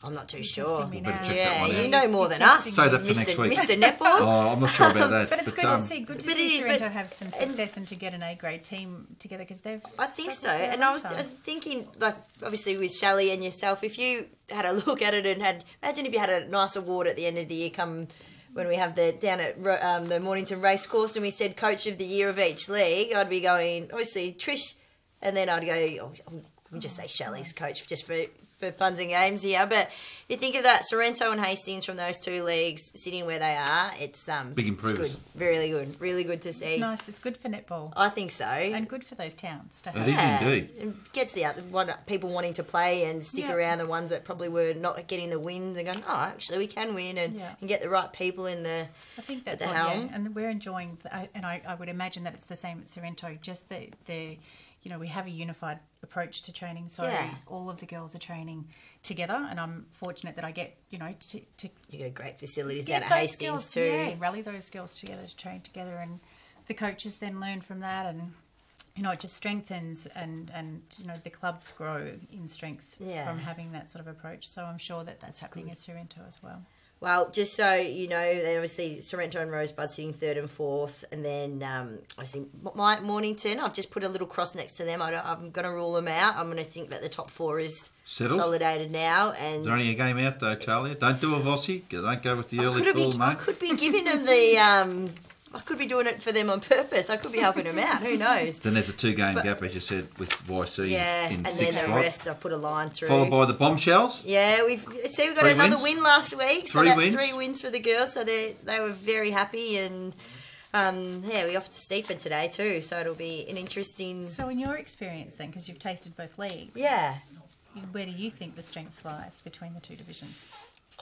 I'm not too You're sure. testing me You better now. check that one You out. know more than us. Say that for next week. Mr. Netball. Oh, I'm not sure about that. But it's good to see. Good to see is, Sorrento but- have some success and to get an A-grade team together because they've. I think so. struggled for a And I long was time. thinking, like, obviously with Shelley and yourself, if you had a look at it and imagine if you had a nice award at the end of the year come when we have down at the Mornington Racecourse and we said Coach of the Year of each league, I'd be going, obviously, Trish, and then I'd go, I'll just say Shelley's coach just for funs and games here. But you think of that, Sorrento and Hastings from those 2 leagues sitting where they are, it's big improvers. It's good, really good to see. It's nice. It's good for netball. I think so. And good for those towns to It have. is indeed. It gets the people wanting to play and stick around, the ones that probably were not getting the wins and going, oh, actually we can win and get the right people in the I think that's at the what, helm. yeah. And we're enjoying, and I would imagine that it's the same at Sorrento. Just the we have a unified approach to training, so all of the girls are training together, and I'm fortunate that I get to You got great facilities get down at those Hastings girls, too. yeah, rally those girls together to train together, and the coaches then learn from that, and it just strengthens and the clubs grow in strength from having that sort of approach. So I'm sure that's happening at Sorrento as well. Well, just so you know, then obviously Sorrento and Rosebud sitting 3rd and 4th, and then obviously Mornington, I've just put a little cross next to them. I'm going to rule them out. I'm going to think that the top 4 is consolidated now. And Is there only a game out though, Charlie? Don't do a Vossi. Don't go with the early call, mate. I could be giving them the... I could be doing it for them on purpose. I could be helping them out. Who knows? Then there's a 2-game gap, as you said, with YC in and 6th then the spot. rest, I've put a line through. Followed by the Bombshells. Yeah, we've got 3 another wins? win last week, so 3 that's wins? 3 wins for the girls. So they were very happy, and we're off to Seaford today too. So it'll be an interesting. So in your experience then, because you've tasted both leagues, where do you think the strength lies between the 2 divisions?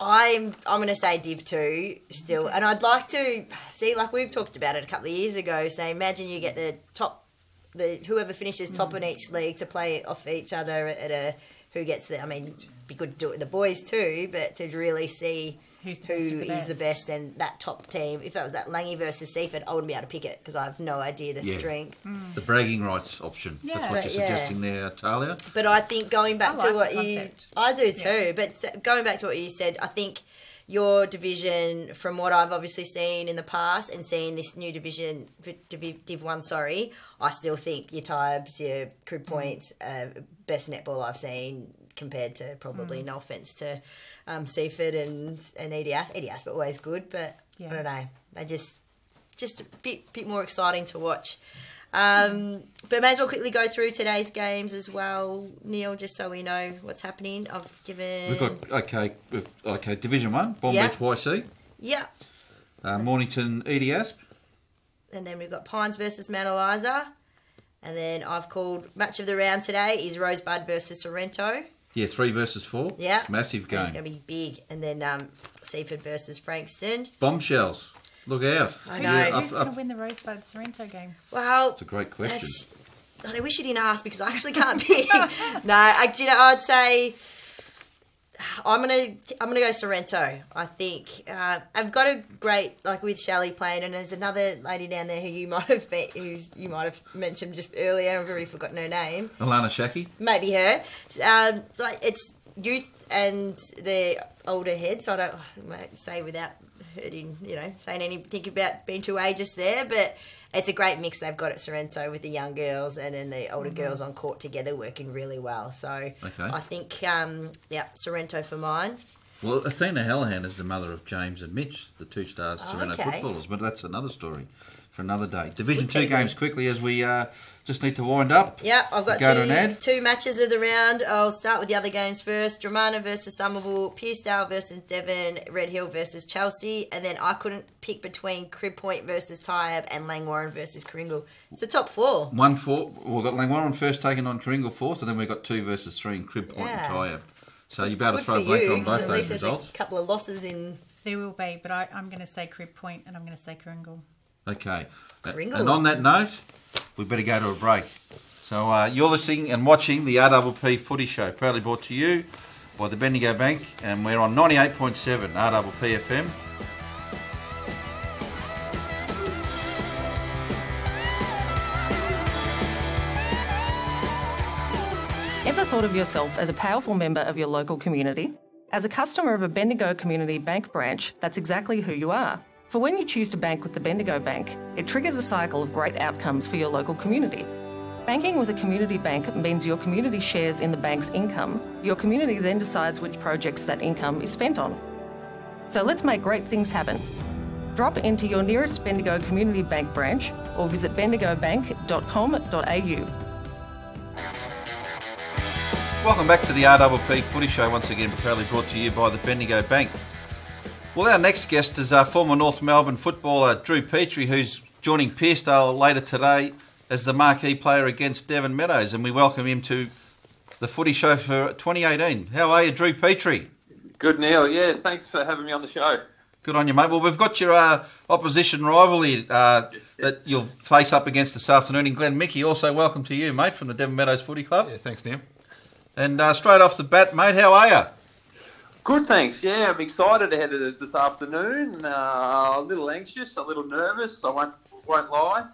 I'm going to say Div 2 still, and I'd like to see, like we've talked about it a couple of years ago. Say, imagine you get the top, whoever finishes top in each league to play off each other at who gets the. I mean, it'd be good to do it with the boys too, but to really see who is the best and that top team. If that was that Langy versus Seaford, I wouldn't be able to pick it because I have no idea the strength. The bragging rights option. That's what you're suggesting there, Talia. But I think going back to what concept. I do too, but going back to what you said, I think your division, from what I've obviously seen in the past and seeing this new division, Div 1, I still think your Tybes, your Crib Points, best netball I've seen compared to probably, no offence to Seaford and EDS. EDS were always good, but I don't know. They just a bit more exciting to watch. But may as well quickly go through today's games as well, Neil, just so we know what's happening. I've given... We've got, okay, Division 1, Bomb Beach YC. Yeah. Mornington, Edie Asp. And then we've got Pines versus Mount Eliza. And then I've called match of the round today is Rosebud versus Sorrento. Yeah, 3 versus 4. Yeah. It's a massive game. It's going to be big. And then Seaford versus Frankston. Bombshells. Look out. I know. Who's going to win the Rosebud Sorrento game? Well, it's a great question. I wish you didn't ask because I actually can't pick. No, I'd say I'm gonna go Sorrento. I think I've got a great with Shelley playing, and there's another lady down there who you might have mentioned just earlier. I've already forgotten her name. Alana Shaki. Maybe her. It's youth and the older heads. I don't say without hurting, saying anything about being too ageist there, but it's a great mix they've got at Sorrento with the young girls and then the older girls on court together working really well. So I think, Sorrento for mine. Well, Athena Hallahan is the mother of James and Mitch, the 2-star Sorrento footballers, but that's another story for another day. Division 2 games quickly as we just need to wind up. Yeah, I've got two matches of the round. I'll start with the other games first. Dramana versus Somerville, Pearcedale versus Devon, Red Hill versus Chelsea, and then I couldn't pick between Crib Point versus Tyab and Langwarrin versus Kringle. It's a top 4. 1-4. We've got Langwarrin first taking on Kringle fourth, and then we've got 2 versus 3 in Crib Point and Tyab. So you're about to throw a blanket on both those results. There's a couple of losses in. There will be, but I'm going to say Crib Point and I'm going to say Kringle. Okay. Kringle. And on that note, we better go to a break. So you're listening and watching the RPP Footy Show, proudly brought to you by the Bendigo Bank, and we're on 98.7 RPP FM. Ever thought of yourself as a powerful member of your local community? As a customer of a Bendigo Community Bank branch, that's exactly who you are. For when you choose to bank with the Bendigo Bank, it triggers a cycle of great outcomes for your local community. Banking with a community bank means your community shares in the bank's income. Your community then decides which projects that income is spent on. So let's make great things happen. Drop into your nearest Bendigo Community Bank branch or visit bendigobank.com.au. Welcome back to the RPP Footy Show, once again proudly brought to you by the Bendigo Bank. Well, our next guest is former North Melbourne footballer Drew Petrie, who's joining Pearcedale later today as the marquee player against Devon Meadows, and we welcome him to the Footy Show for 2018. How are you, Drew Petrie? Good, Neil. Yeah, thanks for having me on the show. Good on you, mate. Well, we've got your opposition rivalry that you'll face up against this afternoon in Glen Mickey. Also, welcome to you, mate, from the Devon Meadows Footy Club. Yeah, thanks, Neil. And straight off the bat, mate, how are you? Good, thanks. Yeah, I'm excited ahead of this afternoon. A little anxious, a little nervous, I won't lie.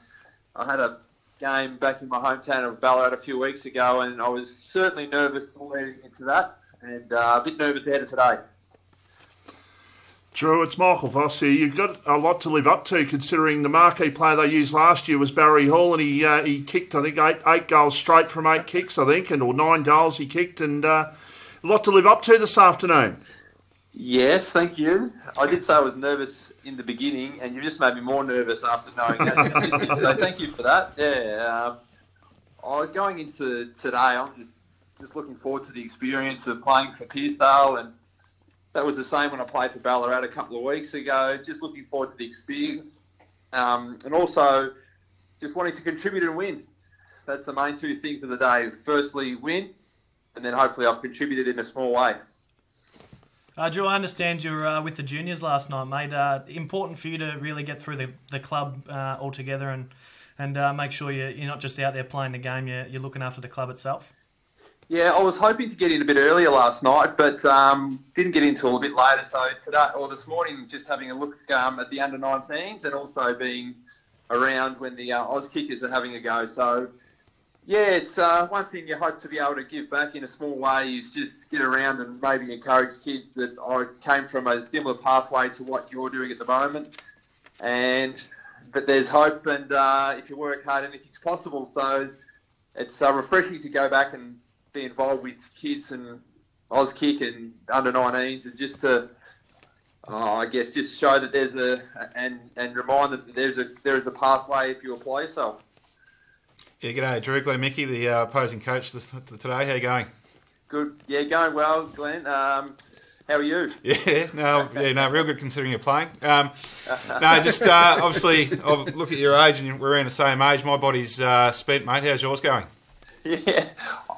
I had a game back in my hometown of Ballarat a few weeks ago, and I was certainly nervous leading into that, and a bit nervous ahead of today. Drew, it's Michael Voss here. You've got a lot to live up to, considering the marquee player they used last year was Barry Hall, and he kicked, I think, eight goals straight from 8 kicks, I think, or 9 goals he kicked, and a lot to live up to this afternoon. Yes, thank you. I did say I was nervous in the beginning, and you just made me more nervous after knowing that. So thank you for that. Yeah, going into today, I'm just looking forward to the experience of playing for Pearcedale, and that was the same when I played for Ballarat a couple of weeks ago. Just looking forward to the experience, and also just wanting to contribute and win. That's the main 2 things of the day. Firstly, win, and then hopefully I've contributed in a small way. Drew, I understand you were with the juniors last night, mate. Important for you to really get through the club altogether and make sure you're not just out there playing the game, you're looking after the club itself. Yeah, I was hoping to get in a bit earlier last night, but didn't get in until a bit later. So today or this morning, just having a look at the under-19s and also being around when the Oz kickers are having a go. So yeah, it's one thing you hope to be able to give back in a small way is just get around and maybe encourage kids that I came from a similar pathway to what you're doing at the moment. But there's hope, and if you work hard, anything's possible. So it's refreshing to go back and be involved with kids and Auskick and under-19s, and just to, I guess, just show that there's and remind that there is a pathway if you apply yourself. Yeah, g'day, Drew. Glenn Mickey, the opposing coach today. How you going? Good. Yeah, going well, Glenn. How are you? No, real good considering you're playing. Obviously, I'll look at your age and we're around the same age. My body's spent, mate. How's yours going? Yeah,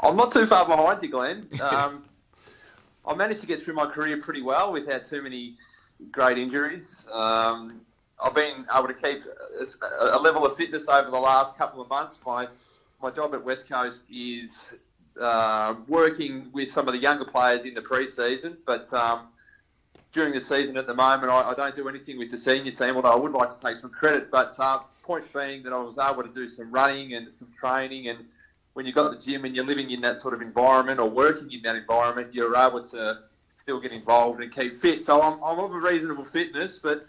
I'm not too far behind you, Glenn. I managed to get through my career pretty well without too many great injuries. I've been able to keep a level of fitness over the last couple of months. My job at West Coast is working with some of the younger players in the pre-season, but during the season at the moment, I don't do anything with the senior team, although I would like to take some credit. But point being that I was able to do some running and some training, and when you've got the gym and you're living in that sort of environment or working in that environment, you're able to still get involved and keep fit. So I'm of a reasonable fitness, but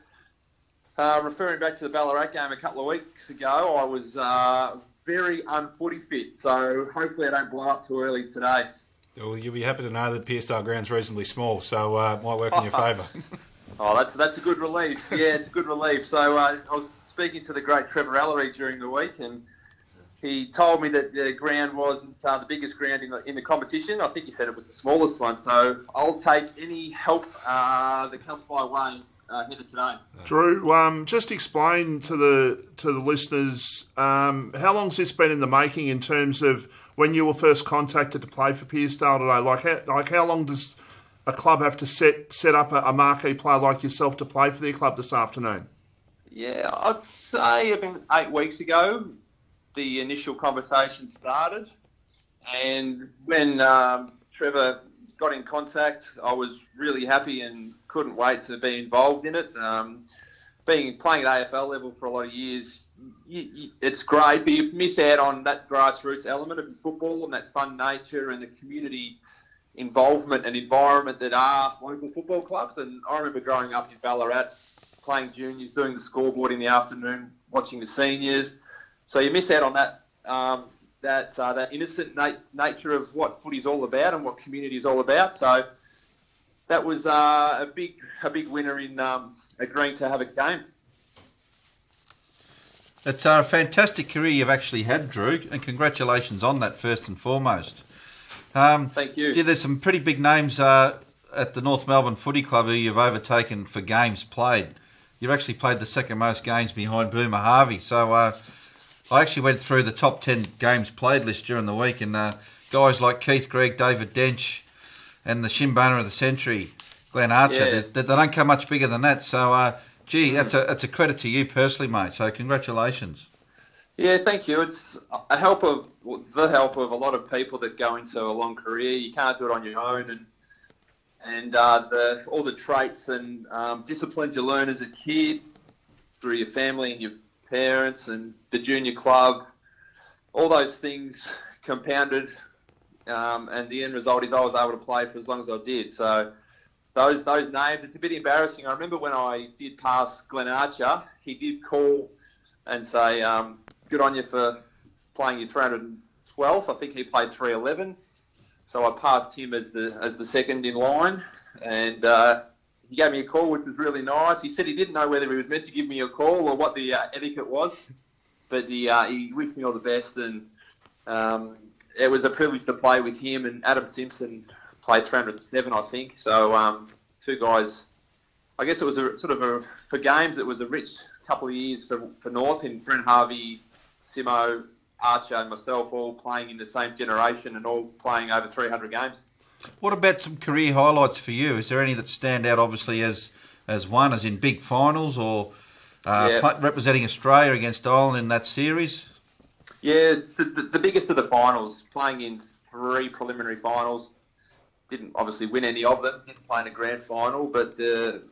referring back to the Ballarat game a couple of weeks ago, I was very unfooty fit. So hopefully I don't blow up too early today. Well, you'll be happy to know that Pearsdale Ground's reasonably small, so might work in your favour. Oh, that's a good relief. Yeah, it's a good relief. So I was speaking to the great Trevor Ellery during the week, and he told me that the ground wasn't the biggest ground in the competition. I think he said it was the smallest one. So I'll take any help that comes my way here today. Drew, just explain to the listeners how long's this been in the making in terms of when you were first contacted to play for Pearsdale today. Like how long does a club have to set up a marquee player like yourself to play for their club this afternoon? Yeah, I'd say about 8 weeks ago, the initial conversation started, and when Trevor got in contact, I was really happy and couldn't wait to be involved in it. Playing at AFL level for a lot of years, it's great, but you miss out on that grassroots element of the football and that fun nature and the community involvement and environment that are local football clubs. And I remember growing up in Ballarat, playing juniors, doing the scoreboard in the afternoon, watching the seniors. So you miss out on that innocent nature of what footy's all about and what community is all about. So that was a big winner in agreeing to have a game. It's a fantastic career you've actually had, Drew, and congratulations on that first and foremost. Thank you. Yeah, there's some pretty big names at the North Melbourne Footy Club who you've overtaken for games played. You've actually played the second most games behind Boomer Harvey. So I actually went through the top 10 games played list during the week, and guys like Keith Gregg, David Dench, and the shin boner of the century, Glenn Archer, they don't come much bigger than that. So, that's a credit to you personally, mate. So congratulations. Yeah, thank you. It's the help of a lot of people that go into a long career. You can't do it on your own, and all the traits and disciplines you learn as a kid through your family and your parents and the junior club, all those things compounded, and the end result is I was able to play for as long as I did. So those names, it's a bit embarrassing. I remember when I did pass Glenn Archer, he did call and say, good on you for playing your 312th. I think he played 311. So I passed him as the second in line, and he gave me a call, which was really nice. He said he didn't know whether he was meant to give me a call or what the etiquette was, but he wished me all the best, and it was a privilege to play with him. And Adam Simpson played 307, I think. So two guys. I guess it was for games. It was a rich couple of years for North, in Brent Harvey, Simo, Archer, and myself, all playing in the same generation and all playing over 300 games. What about some career highlights for you? Is there any that stand out, obviously, as one, as in big finals, or representing Australia against Ireland in that series? Yeah, the biggest of the finals, playing in 3 preliminary finals. Didn't obviously win any of them, didn't play in a grand final, but the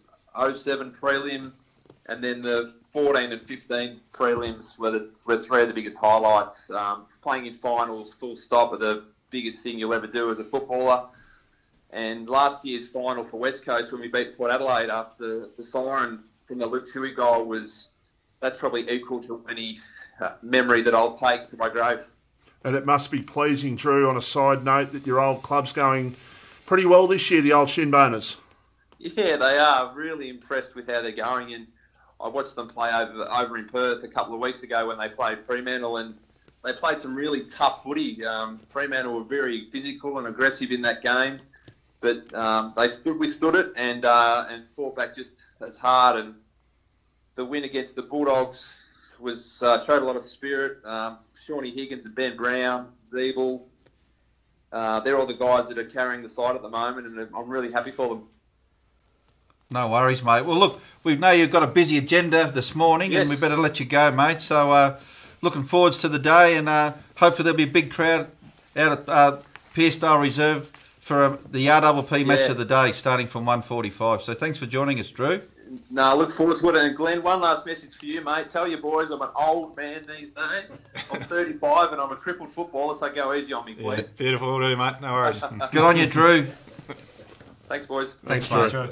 07 prelim and then the 14 and 15 prelims were 3 of the biggest highlights. Playing in finals, full stop, are the biggest thing you'll ever do as a footballer. And last year's final for West Coast, when we beat Port Adelaide after the siren from the Luke Shuey goal, that's probably equal to any memory that I'll take to my grave. And it must be pleasing, Drew, on a side note, that your old club's going pretty well this year, the old Shinboners. Yeah, they are. Really impressed with how they're going. And I watched them play over in Perth a couple of weeks ago when they played Fremantle, and they played some really tough footy. Fremantle were very physical and aggressive in that game, but they withstood it and fought back just as hard. And the win against the Bulldogs was showed a lot of spirit. Shawnee Higgins and Ben Brown, Zeeble, they're all the guys that are carrying the side at the moment, and I'm really happy for them. No worries, mate. Well, look, we know you've got a busy agenda this morning, Yes. and we better let you go, mate. So, looking forwards to the day, and hopefully there'll be a big crowd out at Piersdale Reserve for the RPP match of the day, starting from 1:45. So, thanks for joining us, Drew. No, I look forward to it. And Glenn, one last message for you, mate. Tell your boys I'm an old man these days. I'm 35 and I'm a crippled footballer, so go easy on me, please. Yeah, beautiful, will do, mate. No worries. Good on you, Drew. Thanks, boys. Thanks, Drew.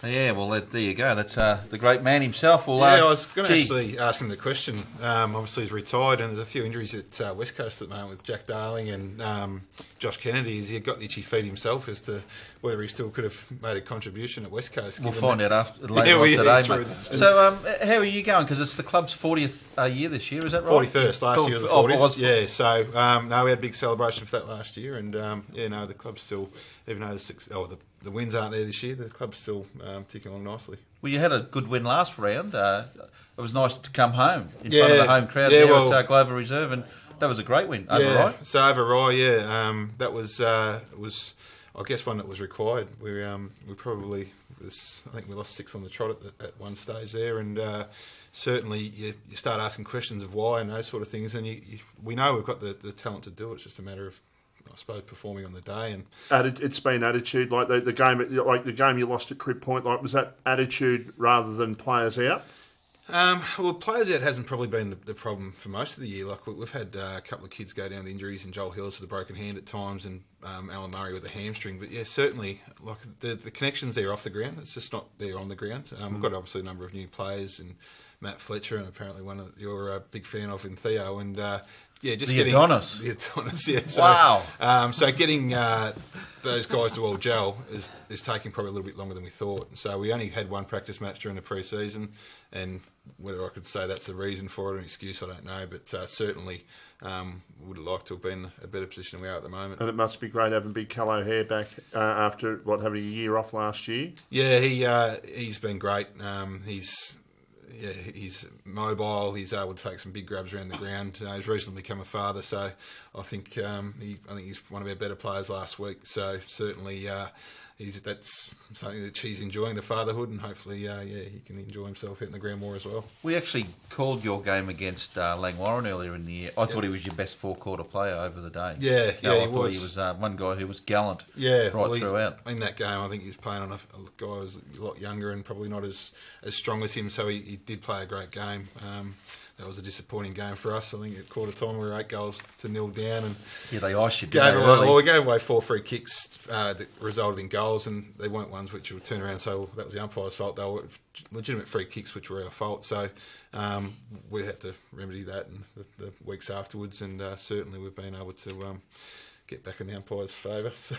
Yeah, well, there you go. That's the great man himself. Well, I was going to actually ask him the question. Obviously, he's retired, and there's a few injuries at West Coast at the moment with Jack Darling and Josh Kennedy. Has he got the itchy feet himself as to whether he still could have made a contribution at West Coast? We'll find out later on today, mate. So, how are you going? Because it's the club's 40th year this year, is that right? 41st. Last year was the 40th. Yeah, so no, we had a big celebration for that last year, and the club's still, even though the wins aren't there this year, the club's still ticking along nicely. Well, you had a good win last round. It was nice to come home in front of the home crowd there at Glover Reserve, and that was a great win over Rye. So over Rye, that was I guess one that was required. We probably I think we lost 6 on the trot at one stage there, and certainly you start asking questions of why and those sort of things, and we know we've got the talent to do it. It's just a matter of, I suppose, performing on the day. And it's been attitude, like the game you lost at Crib Point. Like, was that attitude rather than players out? Well, players out hasn't probably been the problem for most of the year. Like, we've had a couple of kids go down with injuries, and Joel Hills with a broken hand at times, and Alan Murray with a hamstring. But yeah, certainly, like the connections there off the ground. It's just not there on the ground. We've got obviously a number of new players, and Matt Fletcher, and apparently one that you're a big fan of in Theo, and just the getting Adonis. The Adonis, yeah. So, wow. So getting those guys to all gel is taking probably a little bit longer than we thought. So we only had one practice match during the pre-season, and whether I could say that's a reason for it or an excuse, I don't know. But certainly would have liked to have been in a better position than we are at the moment. And it must be great having Big Cal O'Hare back after having a year off last year. Yeah, he's been great. He's mobile. He's able to take some big grabs around the ground. He's recently become a father, so I think he's one of our better players last week. So certainly, that's something that he's enjoying, the fatherhood, and hopefully, he can enjoy himself hitting the ground more as well. We actually called your game against Langwarren earlier in the year. I thought he was your best four-quarter player over the day. Yeah, I thought he was one guy who was gallant. Throughout. In that game, I think he was playing on a guy who was a lot younger and probably not as strong as him. So he did play a great game. That was a disappointing game for us. I think at quarter time we were 8-0 down, and they iced you. We gave away 4 free kicks that resulted in goals, and they weren't ones which would turn around. So that was the umpire's fault. They were legitimate free kicks which were our fault. So we had to remedy that in the weeks afterwards, and certainly we've been able to get back in the umpire's favour. So.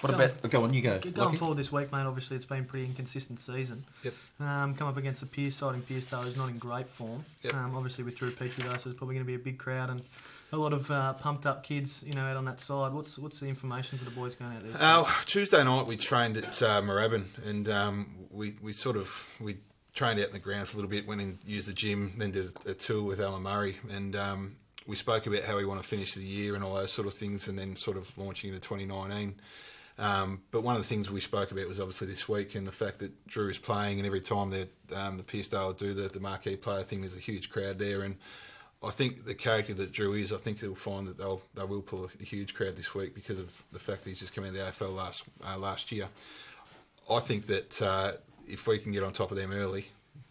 What about... Go on, you go. Going forward this week, mate, obviously it's been a pretty inconsistent season. Yep. Come up against the Pierce side in Piersdale, who's not in great form. Yep. Obviously with Drew Petrie, though, so there's probably going to be a big crowd and a lot of pumped-up kids, out on that side. What's the information for the boys going out there? Tuesday night we trained at Moorabbin, and we trained out in the ground for a little bit, went and used the gym, then did a tour with Alan Murray, and we spoke about how we want to finish the year and all those sort of things, and then sort of launching into 2019. But one of the things we spoke about was obviously this week, and the fact that Drew is playing, and every time that the Piersdale do the marquee player thing, there's a huge crowd there. And I think the character that Drew is, I think they'll find that they will pull a huge crowd this week because of the fact that he's just come out of the AFL last year. I think that if we can get on top of them early,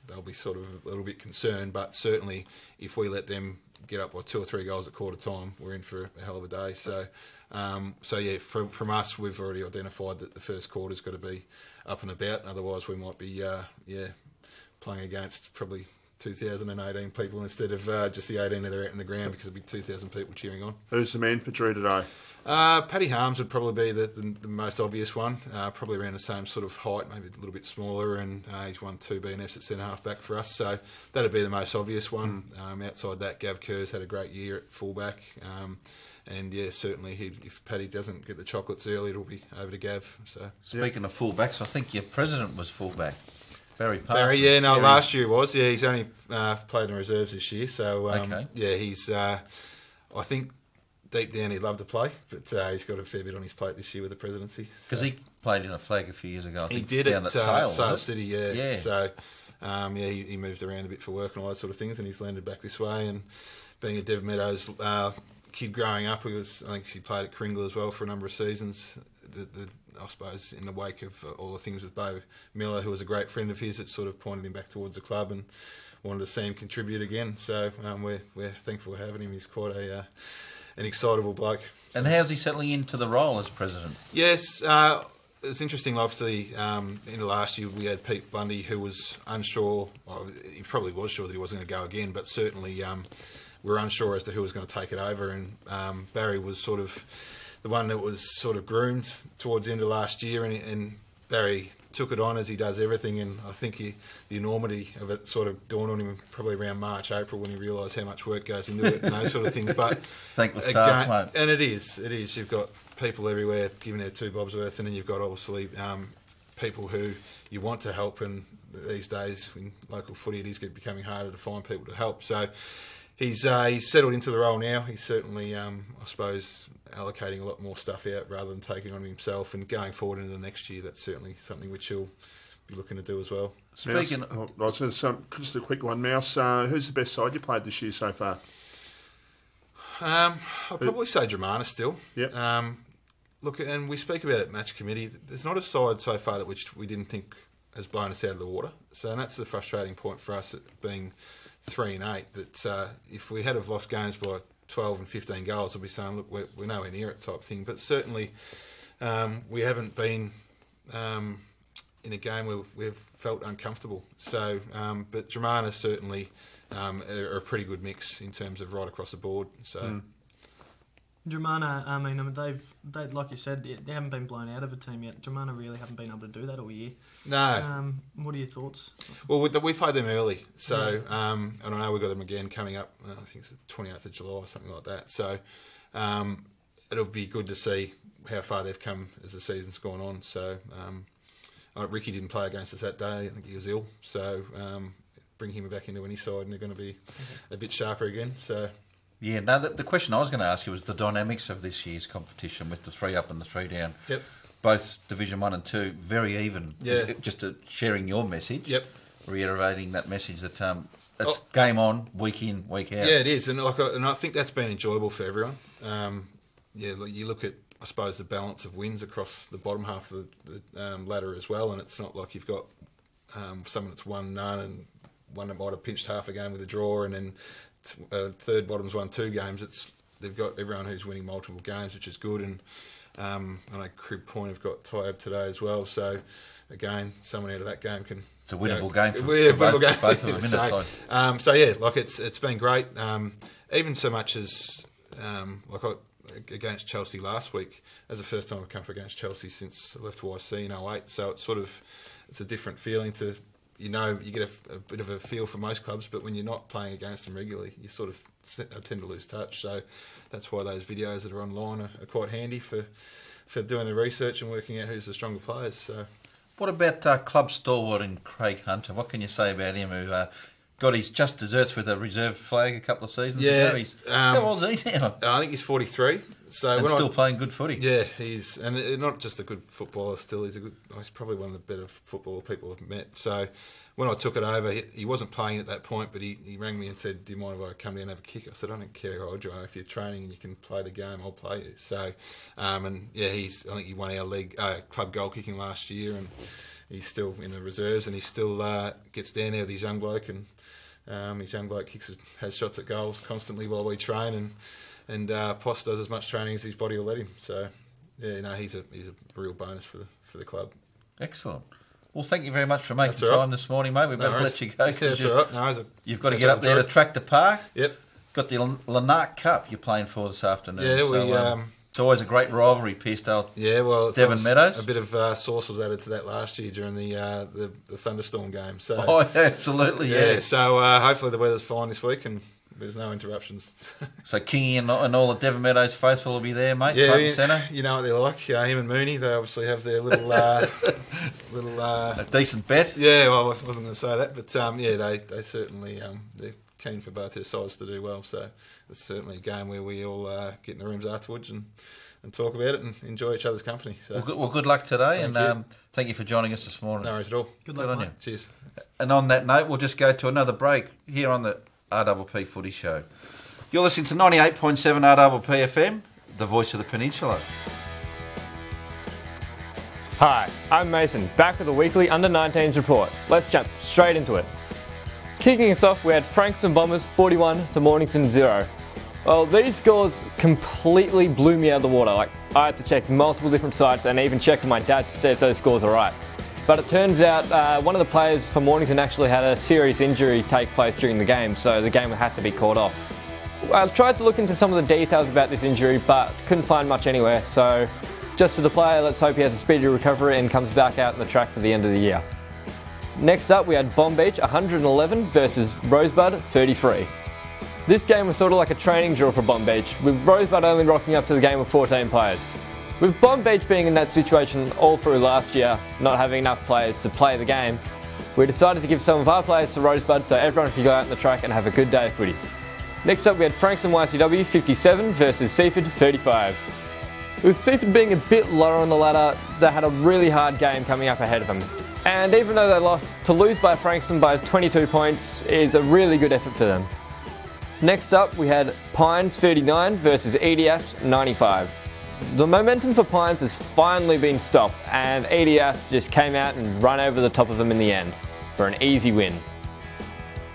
they'll be sort of a little bit concerned. But certainly, if we let them get up by 2 or 3 goals at quarter time, we're in for a hell of a day. So from us, we've already identified that the first quarter's got to be up and about. Otherwise, we might be playing against probably 2,018 people instead of just the 18 that are out in the ground, because there'll be 2,000 people cheering on. Who's the man for Drew today? Paddy Harms would probably be the most obvious one, probably around the same sort of height, maybe a little bit smaller, and he's won 2 BNFs at centre half back for us, so that'd be the most obvious one. Outside that, Gav Kerr's had a great year at fullback, and yeah, certainly if Paddy doesn't get the chocolates early, it'll be over to Gav. So speaking of fullbacks, I think your president was fullback. Barry, last year he was. Yeah, he's only played in reserves this year, so yeah, he's. I think deep down he'd love to play, but he's got a fair bit on his plate this year with the presidency. Because he played in a flag a few years ago. I think, he did down at Sale City, yeah. So he moved around a bit for work and all that sort of things, and he's landed back this way. And being a Dev Meadows kid growing up, I think he played at Kringle as well for a number of seasons. I suppose in the wake of all the things with Bo Miller, who was a great friend of his, it sort of pointed him back towards the club and wanted to see him contribute again. So we're thankful for having him. He's quite an excitable bloke. So. And how's he settling into the role as president? Yes, it's interesting. Obviously, in the last year we had Pete Bundy, who was unsure. Well, he probably was sure that he wasn't going to go again, but certainly we were unsure as to who was going to take it over. And Barry was sort of the one that was sort of groomed towards the end of last year, and Barry took it on as he does everything, and I think the enormity of it sort of dawned on him probably around March, April, when he realised how much work goes into it and those sort of things. But thank the stars, mate. And it is. You've got people everywhere giving their 2 bobs worth, and then you've got obviously people who you want to help, and these days in local footy it is becoming harder to find people to help. So he's settled into the role now. He's certainly, I suppose, allocating a lot more stuff out rather than taking it on himself, and going forward into the next year, that's certainly something which he'll be looking to do as well. Speaking of, just a quick one, Mouse, who's the best side you played this year so far? I'd probably say Dramana still. Yep. Look, and we speak about it match committee, there's not a side so far that which we didn't think has blown us out of the water. So and that's the frustrating point for us, at being 3-8, that if we had have lost games by 12 and 15 goals, we'll be saying, look, we're nowhere near it type thing. But certainly we haven't been in a game where we've felt uncomfortable. So, but Dramana certainly are a pretty good mix in terms of right across the board. So. Dramana, I mean, they've like you said, they haven't been blown out of a team yet. Dramana really haven't been able to do that all year. No. What are your thoughts? Well, we played them early, so and I know we've got them again coming up. I think it's the 28th of July or something like that. So it'll be good to see how far they've come as the season's gone on. So Ricky didn't play against us that day. I think he was ill. So bring him back into any side, and they're going to be a bit sharper again. So. Yeah, no, the question I was going to ask you was the dynamics of this year's competition with the 3 up and the 3 down. Yep. Both Division 1 and 2, very even. Yeah. Just sharing your message. Yep. Reiterating that message that it's game on, week in, week out. Yeah, it is. And I think that's been enjoyable for everyone. You look at, I suppose, the balance of wins across the bottom half of the ladder as well, and it's not like you've got someone that's won none and one that might have pinched half a game with a draw, and then third bottom's won 2 games. They've got everyone who's winning multiple games, which is good. And I know Crib Point have got Tyab today as well. So again, someone out of that game can. It's a winnable game for both of them. So yeah, like it's been great. Even so much as against Chelsea last week, as the first time I've come up against Chelsea since I left YC in 08. So it's a different feeling to. You get a bit of a feel for most clubs, but when you're not playing against them regularly, you sort of tend to lose touch. So that's why those videos that are online are quite handy for doing the research and working out who's the stronger players. So, what about club stalwart and Craig Hunter? What can you say about him, who got his just desserts with a reserve flag a couple of seasons ago? How old is he now? I think he's 43. So still playing good footy. Yeah, and not just a good footballer. Still, he's probably one of the better football people I've met. So when I took it over, he wasn't playing at that point, but he rang me and said, "Do you mind if I come down and have a kick?" I said, "I don't care how old you are. If you're training and you can play the game, I'll play you." So, and yeah, I think he won our league club goal kicking last year, and he's still in the reserves, and he still gets down there with his young bloke, and his young bloke has shots at goals constantly while we train, and Poss does as much training as his body will let him. So, yeah, he's a real bonus for the club. Excellent. Well, thank you very much for making That's all right. time this morning, mate. We better let you go. That's all right. No, you've got to get up there to Tractor Park. Yep. Got the Lanark Cup you're playing for this afternoon. Yeah, so, it's always a great rivalry, Pearcedale. Yeah, well, it's Devon Meadows. A bit of sauce was added to that last year during the thunderstorm game. So, absolutely, yeah. So hopefully the weather's fine this week and there's no interruptions. So Kingy and all the Devon Meadows faithful will be there, mate. Yeah, front and centre. You know what they're like. Him and Mooney, they obviously have their little a decent bet. Yeah, well, I wasn't going to say that, but they certainly they're keen for both their sides to do well. So it's certainly a game where we all get in the rooms afterwards and talk about it and enjoy each other's company. So well, good luck today, Thank you. Thank you for joining us this morning. No worries at all. Good luck on you. Cheers. And on that note, we'll just go to another break here on the RPP Footy Show. You're listening to 98.7 RPP FM, the voice of the Peninsula. Hi, I'm Mason, back with a weekly Under-19s report. Let's jump straight into it. Kicking us off, we had Frankston Bombers 41 to Mornington 0. Well, these scores completely blew me out of the water. Like, I had to check multiple different sites and even check with my dad to see if those scores are right. But it turns out one of the players for Mornington actually had a serious injury take place during the game, so the game had to be called off. I tried to look into some of the details about this injury, but couldn't find much anywhere, so just to the player, let's hope he has a speedy recovery and comes back out on the track for the end of the year. Next up, we had Bomb Beach 111 versus Rosebud 33. This game was sort of like a training drill for Bomb Beach, with Rosebud only rocking up to the game with 14 players. With Bomb Beach being in that situation all through last year, not having enough players to play the game, we decided to give some of our players to Rosebud so everyone could go out on the track and have a good day of footy. Next up, we had Frankston YCW 57 versus Seaford 35. With Seaford being a bit lower on the ladder, they had a really hard game coming up ahead of them. And even though they lost, to lose by Frankston by 22 points is a really good effort for them. Next up, we had Pines 39 versus EDS 95. The momentum for Pines has finally been stopped, and EDS just came out and run over the top of them in the end for an easy win.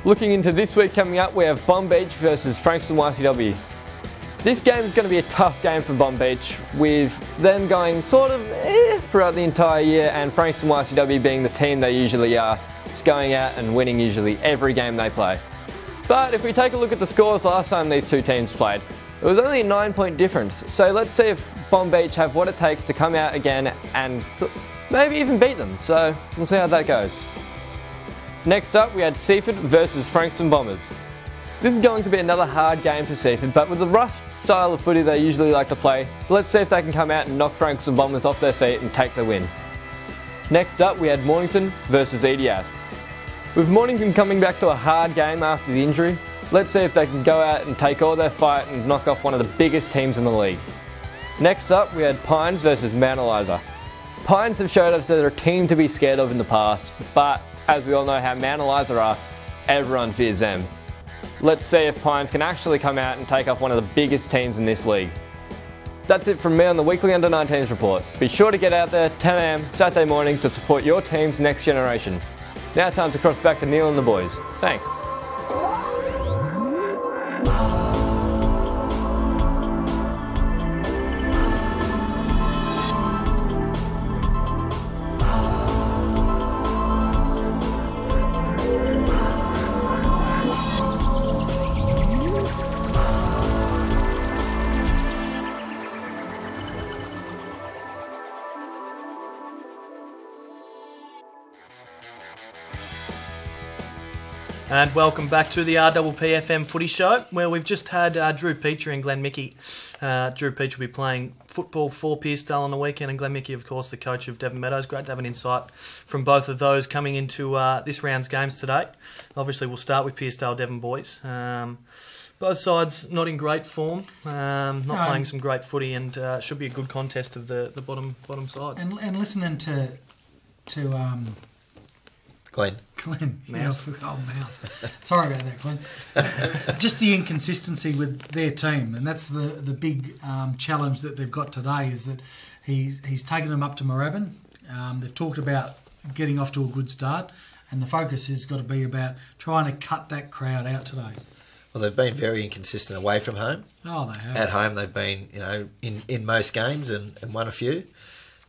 Looking into this week coming up, we have Bomb Beach versus Frankston YCW. This game is going to be a tough game for Bomb Beach, with them going sort of throughout the entire year and Frankston YCW being the team they usually are, just going out and winning usually every game they play. But if we take a look at the scores last time these two teams played, it was only a 9-point difference, so let's see if Bomb Beach have what it takes to come out again and maybe even beat them, so we'll see how that goes. Next up, we had Seaford versus Frankston Bombers. This is going to be another hard game for Seaford, but with the rough style of footy they usually like to play, let's see if they can come out and knock Frankston Bombers off their feet and take the win. Next up, we had Mornington versus EDS. With Mornington coming back to a hard game after the injury, let's see if they can go out and take all their fight and knock off one of the biggest teams in the league. Next up, we had Pines versus Mount Eliza. Pines have showed us that they're a team to be scared of in the past, but as we all know how Mount Eliza are, everyone fears them. Let's see if Pines can actually come out and take off one of the biggest teams in this league. That's it from me on the weekly Under-19s report. Be sure to get out there 10 AM Saturday morning to support your team's next generation. Now time to cross back to Neil and the boys. Thanks. And welcome back to the RPP FM Footy Show, where we've just had Drew Petrie and Glenn Mickey. Drew Petrie will be playing football for Pearcedale on the weekend, and Glenn Mickey, of course, the coach of Devon Meadows. Great to have an insight from both of those coming into this round's games today. Obviously, we'll start with Pearcedale Devon boys. Both sides not in great form, playing some great footy, and should be a good contest of the bottom sides. And listening to Glenn. Mouse. Oh, Mouse. Sorry about that, Glenn. Just the inconsistency with their team, and that's the big challenge that they've got today, is that he's taken them up to Moorabbin. They've talked about getting off to a good start, and the focus has got to be about trying to cut that crowd out today. Well, they've been very inconsistent away from home. Oh, they have. At home, they've been, in most games and won a few.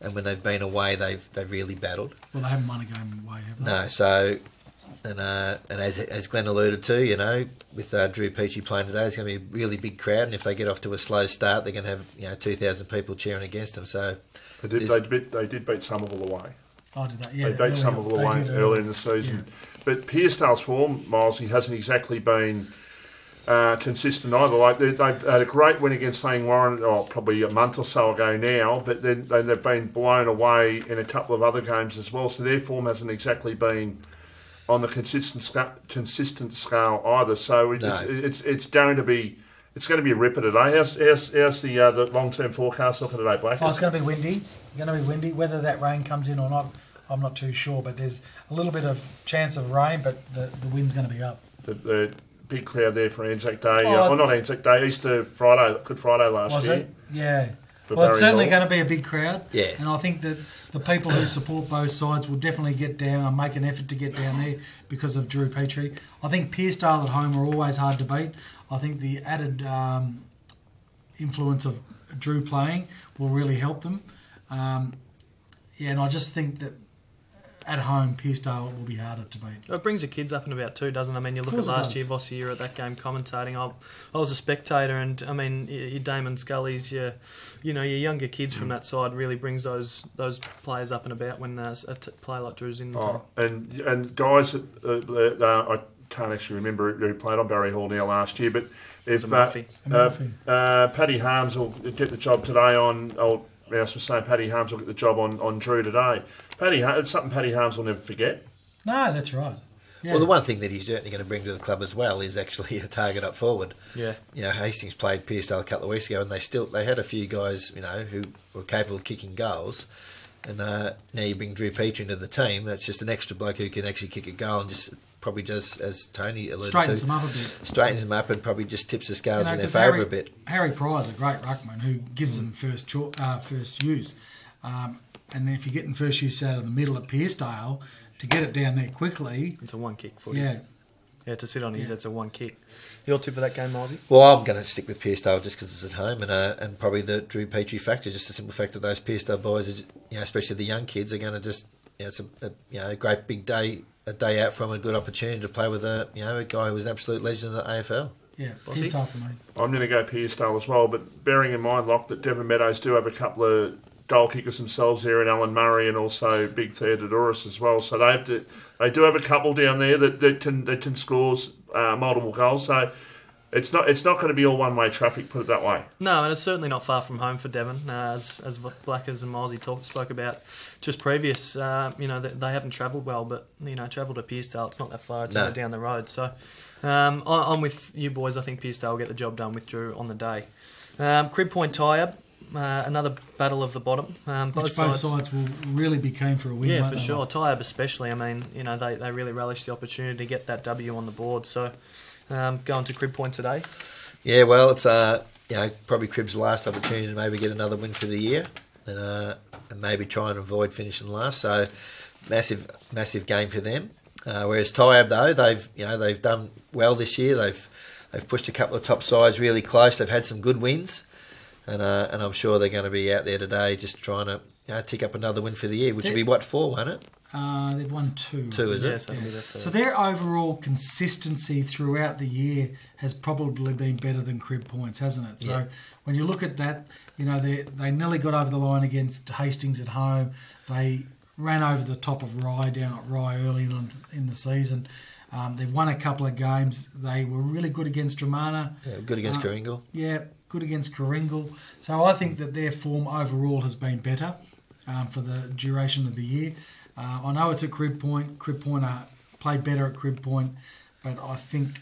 and when they've been away, they've really battled. Well, they haven't won a game away, have they? No, so and as Glenn alluded to, you know, with Drew Peachey playing today, it's going to be a really big crowd, and if they get off to a slow start, they're going to have 2,000 people cheering against them. So they did beat Somerville away. Oh, did they? Yeah, they beat Somerville away earlier in the season. Yeah. But Pearsdale's form, Miles, he hasn't exactly been consistent either. Like they've had a great win against St Warren, probably a month or so ago now, but then they've been blown away in a couple of other games as well. So their form hasn't exactly been on the consistent scale either. So it's going to be a ripper today. How's the long term forecast looking today, Blake? Oh, it's going to be windy. Whether that rain comes in or not, I'm not too sure. But there's a little bit of chance of rain, but the wind's going to be up. The big crowd there for Anzac Day. Not Anzac Day, Easter Friday, Good Friday last year. Was it? Yeah. Well, it's certainly going to be a big crowd. Yeah. And I think that the people who support both sides will definitely get down and make an effort to get down there because of Drew Peachey. I think Pearsdale at home are always hard to beat. I think the added influence of Drew playing will really help them. And I just think that at home, Pearsdale will be harder to beat. It brings the kids up and about too, doesn't it? I mean, you look at last year, Vossi, you were at that game commentating. I was a spectator, and I mean, your Damon Scullys, your younger kids from that side really brings those players up and about when a player like Drew's in the team. And guys, I can't actually remember who played on Barry Hall now last year, but if Paddy Harms will get the job today on. Mouse was saying Paddy Harms will get the job on Drew today. It's something Paddy Harms will never forget. No, that's right. Yeah. Well, the one thing that he's certainly going to bring to the club as well is actually a target up forward. Yeah. Hastings played Pearsdale a couple of weeks ago, and they had a few guys, who were capable of kicking goals. And now you bring Drew Peachey into the team. That's just an extra bloke who can actually kick a goal and just probably does, as Tony alluded straightens them up a bit. Straightens them up and probably just tips the scales in their favour a bit. Harry Pryor's a great ruckman who gives them first use. And then if you're getting first use out of the middle at Pearsdale, to get it down there quickly... It's a one kick footy. Yeah, to sit on his, that's a one kick. Your tip for that game, Milesy? Well, I'm going to stick with Pearsdale just because it's at home, and probably the Drew Peachey factor, just the simple fact that those Pearsdale boys, especially the young kids, are going to just... it's a great big day, a day out from a good opportunity to play with a guy who was an absolute legend in the AFL. Yeah, Pearsdale for me. I'm going to go Pearsdale as well, but bearing in mind, Locke, that Devon Meadows do have a couple of goal kickers themselves there in Alan Murray and also Big Theodoros as well. So they do have a couple down there that can score multiple goals. So it's not going to be all one-way traffic, put it that way. No, and it's certainly not far from home for Devon, as Blackers and Milesy spoke about just previous. They haven't travelled well, but travelled to Pearsdale, it's not that far. It's only down the road. So I'm with you boys. I think Pearsdale will get the job done with Drew on the day. Crib Point tie-up. Another battle of the bottom. Both sides will really be keen for a win. Yeah, for sure. Tie-up especially. I mean, they really relish the opportunity to get that W on the board. So, going to Crib Point today. Yeah, well, it's probably Crib's last opportunity to maybe get another win for the year, and maybe try and avoid finishing last. So, massive game for them. Whereas Tyab though, they've done well this year. They've pushed a couple of top sides really close. They've had some good wins. And I'm sure they're going to be out there today just trying to tick up another win for the year, which would be, 4, won't it? They've won 2. 2, is it? So, so their overall consistency throughout the year has probably been better than Crib Point's, hasn't it? So when you look at that, they nearly got over the line against Hastings at home. They ran over the top of Rye down at Rye early in the season. They've won a couple of games. They were really good against Dramana. Yeah, good against Coringal. Yeah, good against Coringal. So I think that their form overall has been better for the duration of the year. I know it's at Crib Point. Crib Point played better at Crib Point, but I think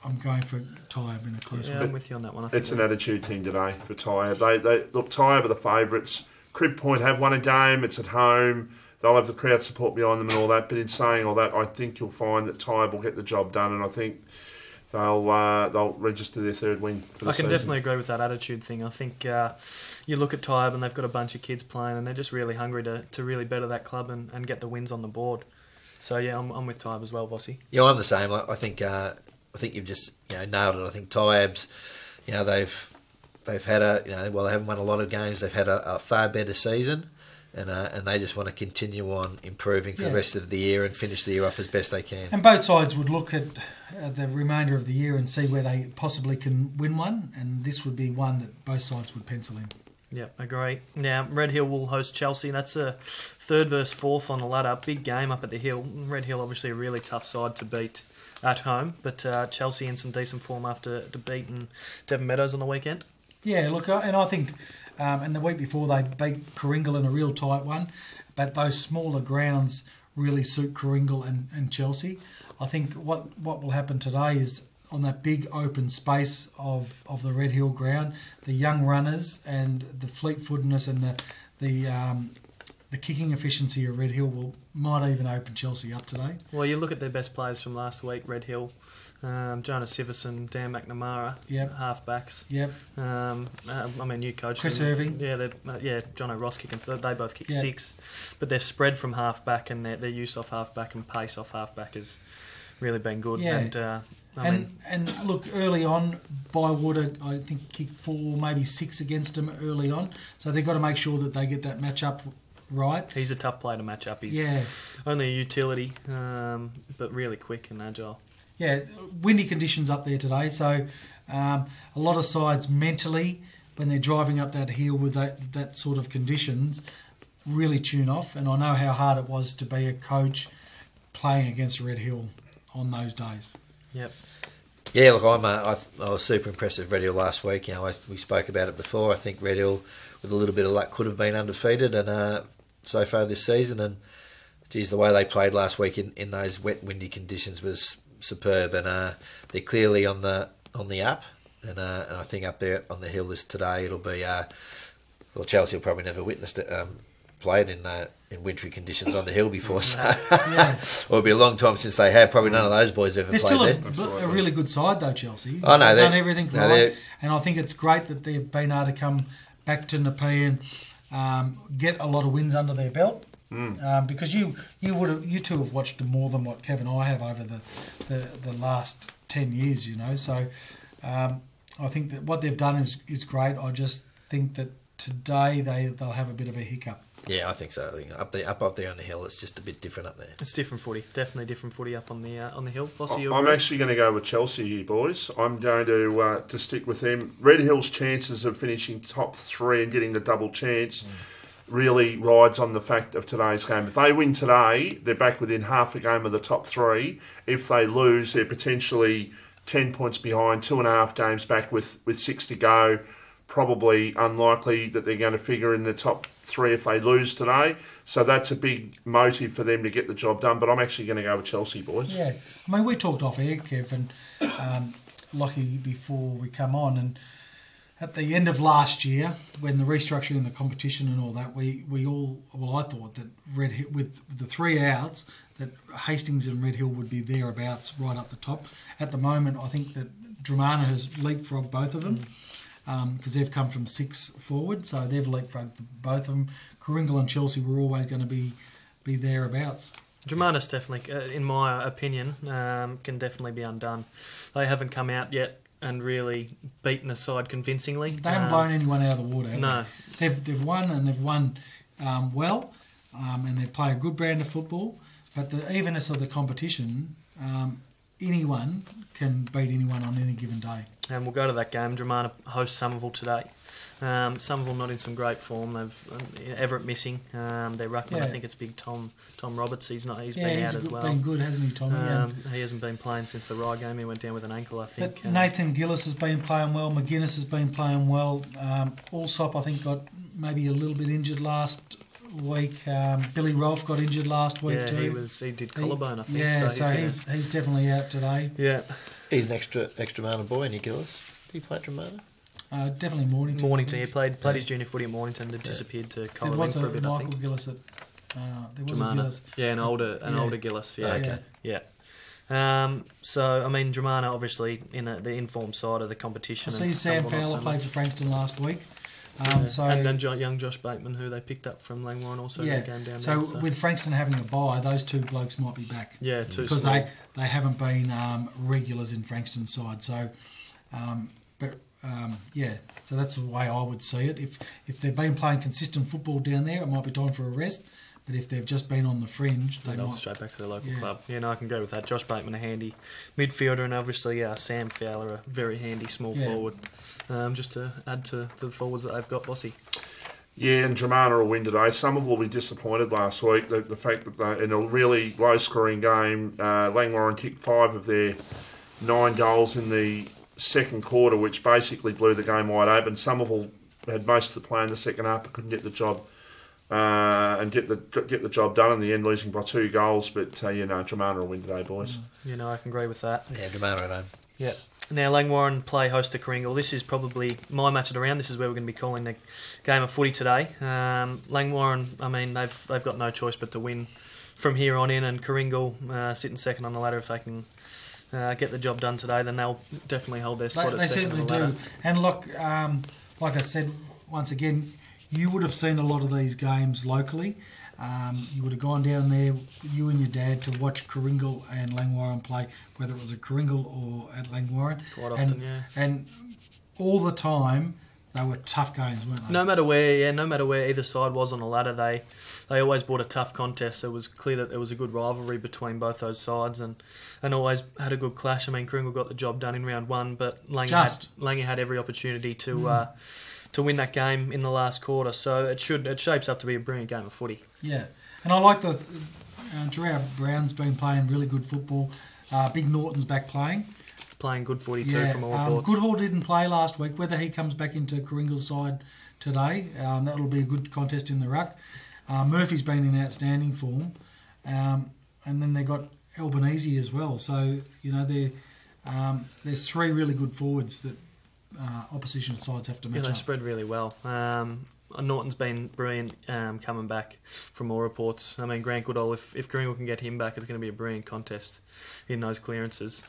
I'm going for Tyab in a close one. I'm with you on that one. It's an attitude thing today for Tyab. They look, Tyab are the favourites. Crib Point have won a game. It's at home. They'll have the crowd support behind them and all that. But in saying all that, I think you'll find that Tyab will get the job done, and I think they'll register their third win for the season. I can definitely agree with that attitude thing. I think you look at Tyab and they've got a bunch of kids playing, and they're just really hungry to really better that club and get the wins on the board. So yeah, I'm with Tyab as well, Vossi. Yeah, I'm the same. I think you've just nailed it. I think Tyab's, they've had they haven't won a lot of games. They've had a far better season. and they just want to continue on improving for the rest of the year and finish the year off as best they can. And both sides would look at the remainder of the year and see where they possibly can win one, and this would be one that both sides would pencil in. Yep, agree. Now, Red Hill will host Chelsea. That's a 3rd versus 4th on the ladder. Big game up at the Hill. Red Hill, obviously, a really tough side to beat at home, but Chelsea in some decent form after beating Devon Meadows on the weekend. Yeah, look, and I think, and the week before they beat Coringal in a real tight one, but those smaller grounds really suit Coringal and Chelsea. I think what will happen today is on that big open space of the Red Hill ground, the young runners and the fleet-footedness and the kicking efficiency of Red Hill might even open Chelsea up today. Well, you look at their best players from last week, Red Hill, Jonah Siverson, Dan McNamara, half-backs. Yep. I mean, you coached Chris them. Irving. Yeah, Jono Ross kicking. So they both kick 6. But their spread from half-back and their use off half-back and pace off half-back has really been good. Yeah. And look, early on, Bywater, I think, kicked 4, maybe 6 against them early on. So they've got to make sure that they get that match-up right. He's a tough player to match up. He's only a utility, but really quick and agile. Yeah, windy conditions up there today, so a lot of sides mentally, when they're driving up that hill with that sort of conditions, really tune off. And I know how hard it was to be a coach playing against Red Hill on those days. Yep. Yeah, look, I was super impressed with Red Hill last week. You know, we spoke about it before. I think Red Hill, with a little bit of luck, could have been undefeated, and so far this season. And geez, the way they played last week in those wet, windy conditions was superb. And they're clearly on the up. And I think up there on the hill today, it'll be well, Chelsea will probably never witnessed it. Played in wintry conditions on the hill before, so it'll be a long time since they have. Probably none of those boys ever played there. Still a really good side though, Chelsea. I know they've done everything right, and I think it's great that they've been able to come back to Nepean and get a lot of wins under their belt. Because you two have watched more than what Kev and I have over the last 10 years, you know. So I think that what they've done is great. I just think that today they'll have a bit of a hiccup. Yeah, I think so. I think up there on the hill, it's just a bit different up there. It's different footy, definitely different footy up on the hill. Bossy, I'm actually going to go with Chelsea here, boys. I'm going to stick with them. Red Hill's chances of finishing top 3 and getting the double chance really rides on the fact of today's game. If they win today, they're back within half a game of the top 3. If they lose, they're potentially 10 points behind, 2.5 games back with 6 to go. Probably unlikely that they're going to figure in the top 3 if they lose today. So that's a big motive for them to get the job done. But I'm actually going to go with Chelsea, boys. Yeah. I mean, we talked off air, Kev, and Lockie before we come on. And at the end of last year, when the restructuring and the competition and all that, I thought that Red Hill, with the 3 outs, that Hastings and Red Hill would be thereabouts right up the top. At the moment, I think that Dramana has leapfrogged both of them. Because they've come from 6 forward, so they've leapfrogged both of them. Coringal and Chelsea were always going to be thereabouts. Dramana's definitely, in my opinion, can definitely be undone. They haven't come out yet and really beaten a side convincingly. They haven't blown anyone out of the water, have no. they? They've won, and they've won well, and they play a good brand of football. But the evenness of the competition, anyone can beat anyone on any given day. And we'll go to that game. Dramana hosts Somerville today. Somerville not in some great form. They've Everett missing. Their ruckman, I think it's big Tom Roberts. He's been out as well. Been good, hasn't he, Tom? He hasn't been playing since the Rye game. He went down with an ankle, I think. But Nathan Gillis has been playing well. McGuinness has been playing well. Allsop, I think, got maybe a little bit injured last week. Billy Rolfe got injured last week too. He did collarbone, I think. Yeah, so he's definitely out today. Yeah. He's an extra Dramana boy, and Gillis. Did he play at Dramana? Definitely Mornington. Mornington, he played his junior footy at Mornington. They've disappeared to Colin for a bit, I think. Michael Gillis at... there was Dramana. a Gillis. Yeah, an older Gillis. Yeah. Okay. Yeah. So, I mean, Dramana obviously in the informed side of the competition. I see Sam Fowler played for Frankston last week. And young Josh Bateman, who they picked up from Langwarrin, also got a game down there. So with Frankston having a bye, those 2 blokes might be back. Yeah, too because small. they haven't been regulars in Frankston's side. So, But so that's the way I would see it. If they've been playing consistent football down there, it might be time for a rest. But if they've just been on the fringe, they'll might straight back to their local club. Yeah, no, I can go with that. Josh Bateman, a handy midfielder, and obviously Sam Fowler, a very handy small forward. Just to add to the forwards that they've got, Bossy. Yeah, and Jemana will win today. Some will be disappointed last week. The fact that they, in a really low-scoring game, Langwarrin kicked 5 of their 9 goals in the second quarter, which basically blew the game wide open. Somerville had most of the play in the second half, but couldn't get the job and get the job done in the end, losing by 2 goals. But Jemana will win today, boys. I can agree with that. Yeah, Jemana at home. Yeah. Now Langwarrin play host to Kringle. This is probably my match of the round. This is where we're going to be calling the game of footy today. Langwarrin, I mean, they've got no choice but to win from here on in, and Kringle sitting second on the ladder. If they can get the job done today, then they'll definitely hold their spot at second on the ladder. They certainly do. And look, like I said, once again, you would have seen a lot of these games locally. You would have gone down there, you and your dad, to watch Kringle and Langwarrin play, whether it was at Kringle or at Langwarrin. Quite often, And all the time, they were tough games, weren't they? No matter where either side was on the ladder, they always brought a tough contest. It was clear that there was a good rivalry between both those sides, and always had a good clash. I mean, Kringle got the job done in round 1, but Lange had every opportunity to win that game in the last quarter. So it shapes up to be a brilliant game of footy. Yeah, and I like the Gerard Brown's been playing really good football. Big Norton's back playing good footy too, from all reports. Goodhall didn't play last week. Whether he comes back into Kringle's side today, that'll be a good contest in the ruck. Murphy's been in outstanding form, and then they got Albanese as well. So there's 3 really good forwards that opposition sides have to match up. They spread really well. Norton's been brilliant coming back from all reports. I mean, Grant Goodall, if Kringle can get him back, it's going to be a brilliant contest in those clearances.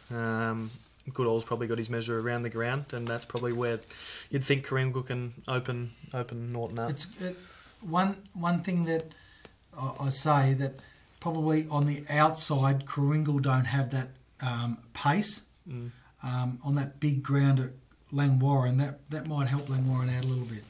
Goodall's probably got his measure around the ground, and that's probably where you'd think Kringle can open Norton up. One thing that I say that probably on the outside, Kringle don't have that pace on that big ground at Langwarrin. That might help Langwarrin out a little bit.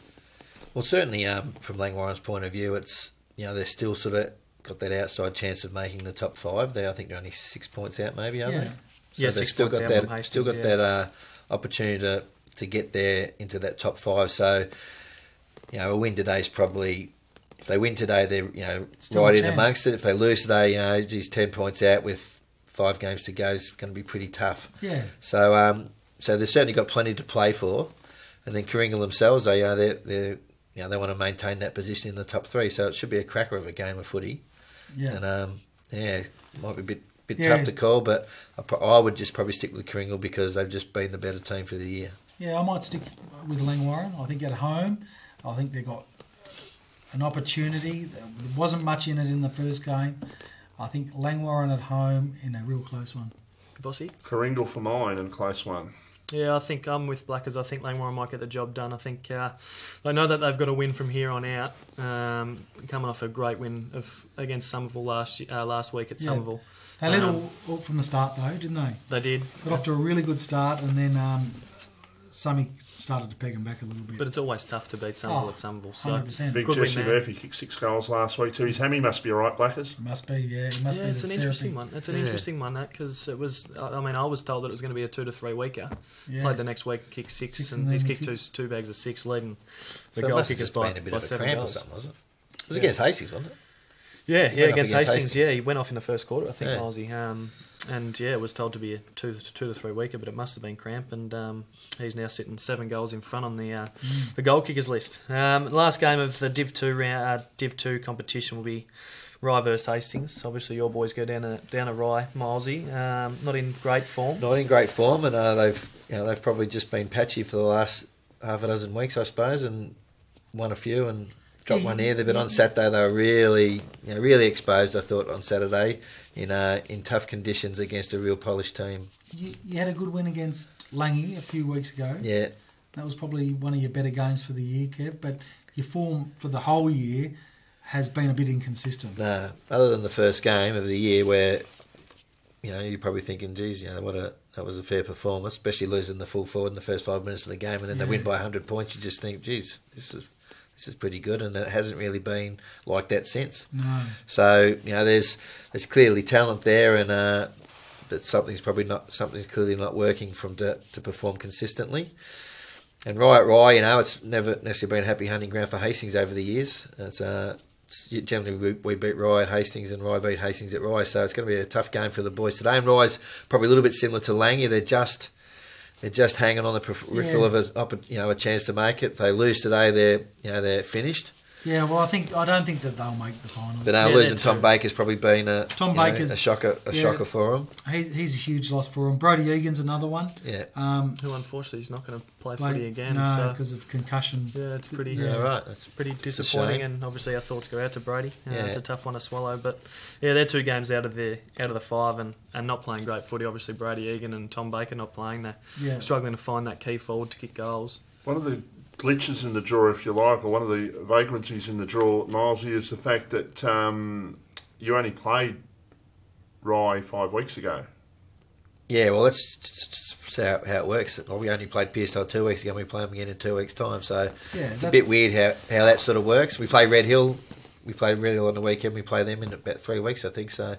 Well, certainly from Langwarrin's point of view, it's they're still sort of got that outside chance of making the top 5. I think they're only 6 points out, maybe, aren't they? So they've still got that opportunity to get there into that top 5. So a win today is probably, if they win today, they're right in amongst it. If they lose today, 10 points out with 5 games to go is going to be pretty tough. Yeah. So they've certainly got plenty to play for, and then Kringle themselves, they want to maintain that position in the top 3. So it should be a cracker of a game of footy. Yeah. And it might be a bit tough to call, but I would just probably stick with Kringle because they've just been the better team for the year. Yeah, I might stick with Langwarrin. I think at home, I think they've got an opportunity. There wasn't much in it in the first game. I think Langwarrin at home in a real close one. Bossy? Kringle for mine and close one. Yeah, I think I'm with Blackers. I think Langwarrin might get the job done. I think they know that they've got to win from here on out. Coming off a great win against Somerville last week at Somerville. They led all from the start though, didn't they? They did. Got off to a really good start, and then Sammy started to peg them back a little bit. But it's always tough to beat Somerville at Somerville. So 100%. Big Jesse Murphy kicked 6 goals last week too. His hammy must be all right, Blackers. Must be, yeah. It must be. It's an interesting one. It's an interesting one, that, because it was. I mean, I was told that it was going to be a 2 to 3 weeker. Yeah. Played the next week, kicked 6 and he's kicked two bags of 6, leading the goal kickers by 7 goals. Been a bit of a cramp or something, was it? It was against Hastings, wasn't it? Yeah, against Hastings. Yeah, he went off in the first quarter, I think, Milesy. And it was told to be a 2 to 3 weeker, but it must have been cramp. And he's now sitting 7 goals in front on the goal kickers list. Last game of the Div 2 competition will be Rye versus Hastings. Obviously, your boys go down to Rye, Milesy. Not in great form. Not in great form, and they've probably just been patchy for the last half a dozen weeks, I suppose, and won a few and dropped one here. But on Saturday they were really exposed. I thought on Saturday in tough conditions against a real polished team. You had a good win against Lange a few weeks ago. Yeah, that was probably one of your better games for the year, Kev. But your form for the whole year has been a bit inconsistent. No, other than the first game of the year where you're probably thinking, geez, what a a fair performance, especially losing the full forward in the first 5 minutes of the game, and then they win by 100 points. You just think, geez, this is pretty good, and it hasn't really been like that since. No. So there's clearly talent there, and but something's clearly not working to perform consistently. And Rye, it's never necessarily been a happy hunting ground for Hastings over the years. Generally, we beat Rye at Hastings and Rye beat Hastings at Rye, so it's going to be a tough game for the boys today. And Rye's probably a little bit similar to Langy. They're just hanging on the peripheral of a chance to make it. If they lose today, they're finished. Yeah, well, I don't think that they'll make the finals. But losing Tom Baker's probably been a shocker for them. He's a huge loss for them. Brody Egan's another one. Yeah. Who unfortunately is not going to play footy again. No, because of concussion. Yeah, it's pretty. Yeah, right. That's pretty disappointing, and obviously our thoughts go out to Brady. It's a tough one to swallow, but they're 2 games out of the 5 and not playing great footy. Obviously, Brady Egan and Tom Baker not playing. They're struggling to find that key forward to kick goals. One of the glitches in the draw, if you like, or one of the vagrancies in the draw, Miles, is the fact that you only played Rye 5 weeks ago. Yeah, well, that's how it works. We only played Pearceville 2 weeks ago, and we play them again in 2 weeks' time. So it's a bit weird how that sort of works. We play Red Hill. We played Red Hill on the weekend. We play them in about 3 weeks, I think. So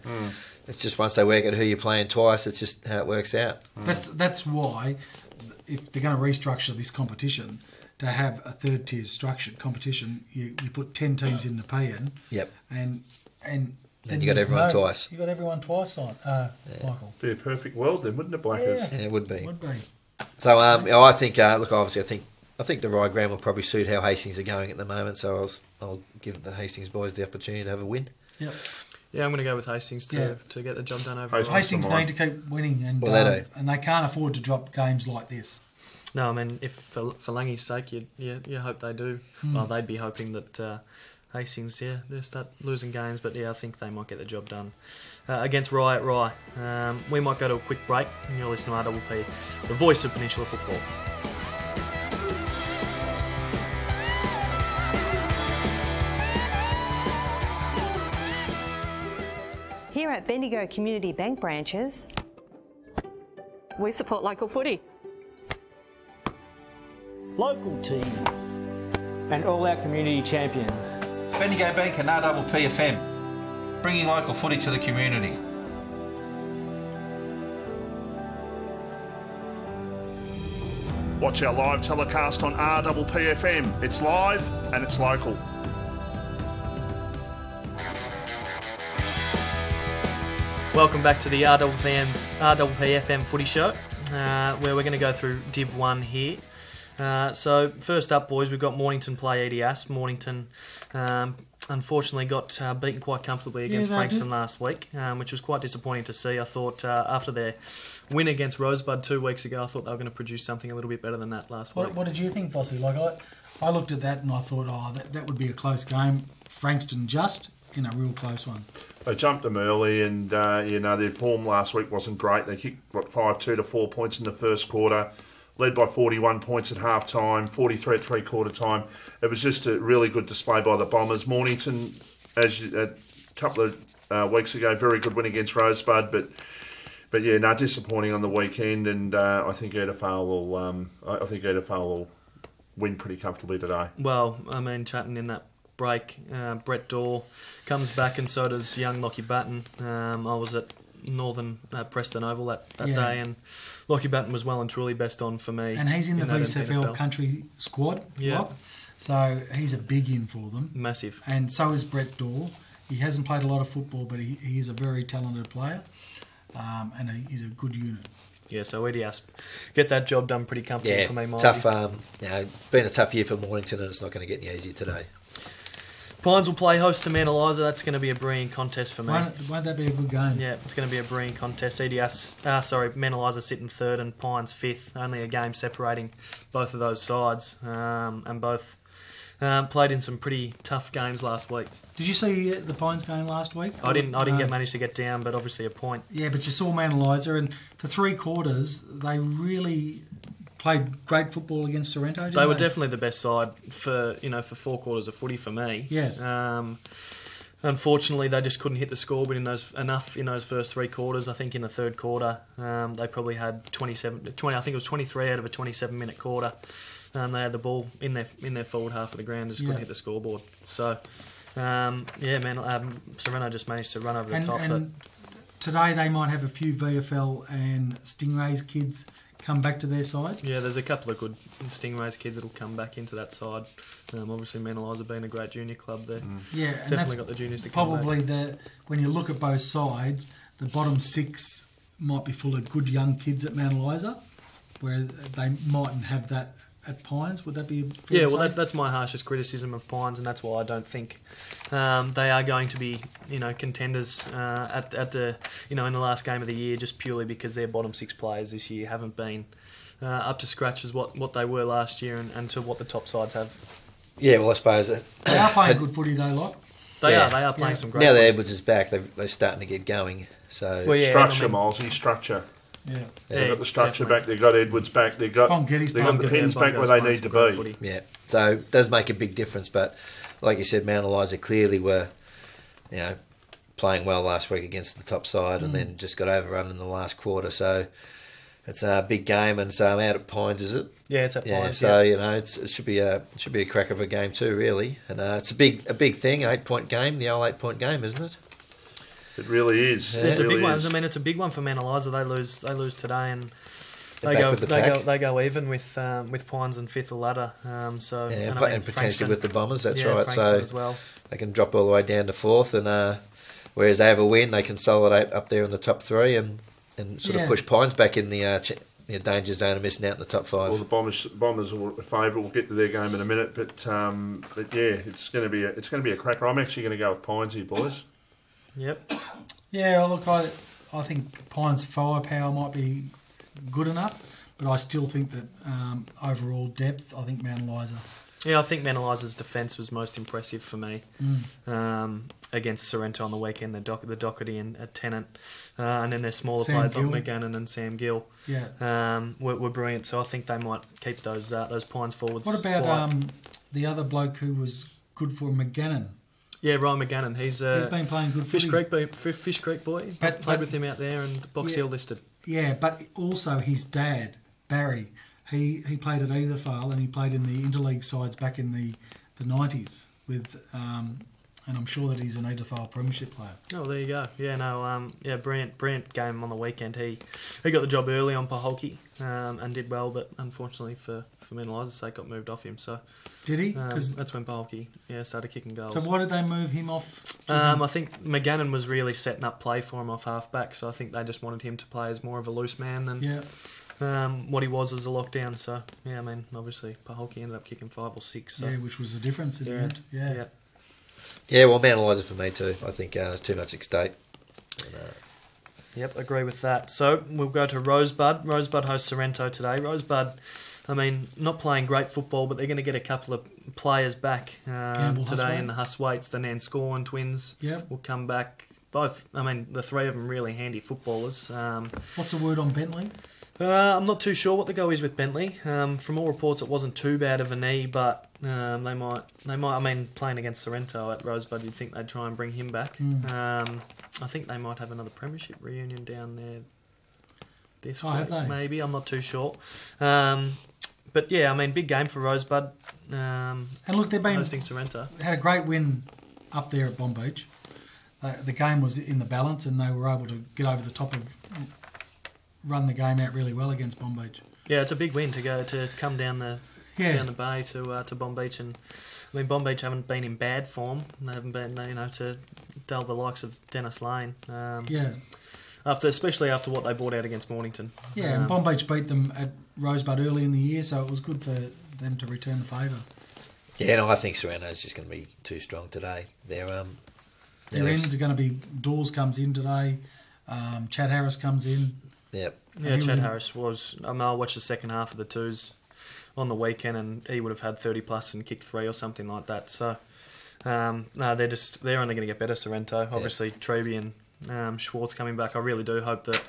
it's just once they work out who you're playing twice, it's just how it works out. That's why, if they're going to restructure this competition, to have a third tier structured competition, you put 10 teams in the PN. Yep. And then you got everyone twice. You got everyone twice on, Michael. Be a perfect world then, wouldn't it, Blackers? Yeah, it would be. Would be. So I think obviously I think the Rye ground will probably suit how Hastings are going at the moment. So I'll give the Hastings boys the opportunity to have a win. Yep. Yeah, I'm going to go with Hastings to get the job done over. Hastings need to keep winning, and they can't afford to drop games like this. No, I mean, if for Langy's sake, you hope they do. Well, they'd be hoping that Hastings, they start losing games. But I think they might get the job done against Rye at Rye. We might go to a quick break, and you'll listen to RPP, the voice of Peninsula football. Here at Bendigo Community Bank branches, we support local footy. Local teams and all our community champions. Bendigo Bank and RPP FM, bringing local footy to the community. Watch our live telecast on RPP FM. It's live and it's local. Welcome back to the RPP FM Footy Show, where we're going to go through Div 1 here. So first up, boys, we've got Mornington play EDS. Mornington unfortunately got beaten quite comfortably against Frankston last week, which was quite disappointing to see. I thought after their win against Rosebud 2 weeks ago, I thought they were going to produce something a little bit better than that last week. What did you think, Fossey? Like I looked at that and I thought, that would be a close game. Frankston just in a real close one. They jumped them early, and their form last week wasn't great. They kicked 5-2 to 4 points in the first quarter. Led by 41 points at half-time, 43 at three-quarter time. It was just a really good display by the Bombers. Mornington, a couple of weeks ago, very good win against Rosebud, but disappointing on the weekend. And I think Edifale will win pretty comfortably today. Well, I mean, chatting in that break, Brett Dorr comes back, and so does young Lockie Batten. I was at Northern Preston Oval that day, and Lockie Batten was well and truly best on for me. And he's in the VCFL country squad, Rob. So he's a big in for them. Massive. And so is Brett Dorr. He hasn't played a lot of football, but he is a very talented player, and he's a good unit. Yeah, so EDS get that job done pretty comfortably for me, Milesy. Tough. Been a tough year for Mornington, and it's not going to get any easier today. Pines will play host to Mount Eliza. That's going to be a brilliant contest for me. Won't that be a good game? Yeah, it's going to be a brilliant contest. Mount Eliza sitting third and Pines fifth. Only a game separating both of those sides, and both played in some pretty tough games last week. Did you see the Pines game last week? I didn't manage to get down, but obviously a point. Yeah, but you saw Mount Eliza, and for three quarters they really played great football against Sorrento. They were definitely the best side for 4 quarters of footy for me. Yes. unfortunately, they just couldn't hit the scoreboard in those first 3 quarters. I think in the third quarter, they probably had 20. I think it was 23 out of a 27-minute quarter. They had the ball in their forward half of the ground, just couldn't hit the scoreboard. So, Sereno just managed to run over the top. And today they might have a few VFL and Stingrays kids come back to their side. Yeah, there's a couple of good Stingrays kids that'll come back into that side. Obviously, Menalisa being a great junior club there. Yeah, and definitely that's got the juniors to come probably back. When you look at both sides, the bottom 6 might be full of good young kids at Menalisa, where they mightn't have that at Pines. Would that be fair? Yeah, well, that's my harshest criticism of Pines, and that's why I don't think they are going to be, contenders at the, in the last game of the year, just purely because their bottom 6 players this year haven't been up to scratch as what they were last year and to what the top sides have. Yeah, well, I suppose they are playing good footy though, like. They are playing some great. Now that footy. Edwards is back, they're starting to get going. So structure, Milesy, structure. Yeah, they've got the structure back. They've got Edwards back. They've got the pins back where they need to be. Footy. Yeah, so it does make a big difference. But like you said, Mount Eliza clearly were, playing well last week against the top side, and then just got overrun in the last quarter. So it's a big game, and so out at Pines, is it? Yeah, it's at Pines. So it should be a crack of a game too, really. And it's a big thing, 8-point game, the old 8-point game, isn't it? It really is. Yeah. It's a big one. I mean, it's a big one for Mount Eliza. They lose today, and they go even with Pines and fifth or ladder. And potentially with the Bombers. That's right. So as well. They can drop all the way down to fourth, and whereas they have a win, they consolidate up there in the top 3 and sort of push Pines back in the danger zone of missing out in the top 5. Well, the Bombers are a favourite. We'll get to their game in a minute, but yeah, it's going to be a cracker. I'm actually going to go with Pines here, boys. Yep. Yeah, look, I think Pines' firepower might be good enough, but I still think that overall depth, I think Mount Eliza. Yeah, I think Mount Eliza's defence was most impressive for me against Sorrento on the weekend. The Doherty and Tennant, and then their smaller players like McGannon and Sam Gill were brilliant. So I think they might keep those Pines forwards. What about the other bloke who was good for McGannon? Yeah, Ryan McGannon. He's been playing good Fish footy. Fish Creek boy. But played with him out there and Box Hill listed. Yeah, but also his dad, Barry, he played at Ethervale and he played in the interleague sides back in the 90s with, and I'm sure that he's an Ethervale premiership player. Oh, there you go. Yeah, no, brilliant game on the weekend. He got the job early on Pahulki and did well, but unfortunately for Mount Eliza's sake, got moved off him. So did he? That's when Pahulki started kicking goals. So why did they move him off? I think McGannon was really setting up play for him off half-back, so I think they just wanted him to play as more of a loose man than what he was as a lockdown. So, yeah, I mean, obviously, Pahulki ended up kicking 5 or 6. So. Yeah, which was the difference in the end. Yeah. Yeah, well, Mount Eliza for me too. I think too much at stake. Yep, agree with that. So we'll go to Rosebud. Rosebud hosts Sorrento today. Rosebud, I mean, not playing great football, but they're going to get a couple of players back today in the Huswaits. The Nanscorn twins will come back. Both, I mean, the 3 of them really handy footballers. What's the word on Bentley? I'm not too sure what the go is with Bentley. From all reports, it wasn't too bad of a knee, but they might. I mean, playing against Sorrento at Rosebud, you'd think they'd try and bring him back. I think they might have another premiership reunion down there this week. Have they? Maybe, I'm not too sure. But yeah, I mean, big game for Rosebud. And look, they've been hosting Sorrento. They had a great win up there at Bomb Beach. The game was in the balance, and they were able to get over the top and run the game out really well against Bomb Beach. Yeah, it's a big win to come down the bay to Bomb Beach, and I mean Bomb Beach haven't been in bad form. They haven't been to dull the likes of Dennis Lane. Especially after what they brought out against Mornington. Yeah, and Bomb Beach beat them at Rosebud early in the year, so it was good for them to return the favour. Yeah, no, I think Sorrento's just going to be too strong today. Their ends are going to be Dawes comes in today, Chad Harris comes in. Yep. Yeah, Chad Harris was. I watched the second half of the twos on the weekend, and he would have had 30 plus and kicked 3 or something like that. So, they're only going to get better. Sorrento, obviously, Treby Schwartz coming back. I really do hope that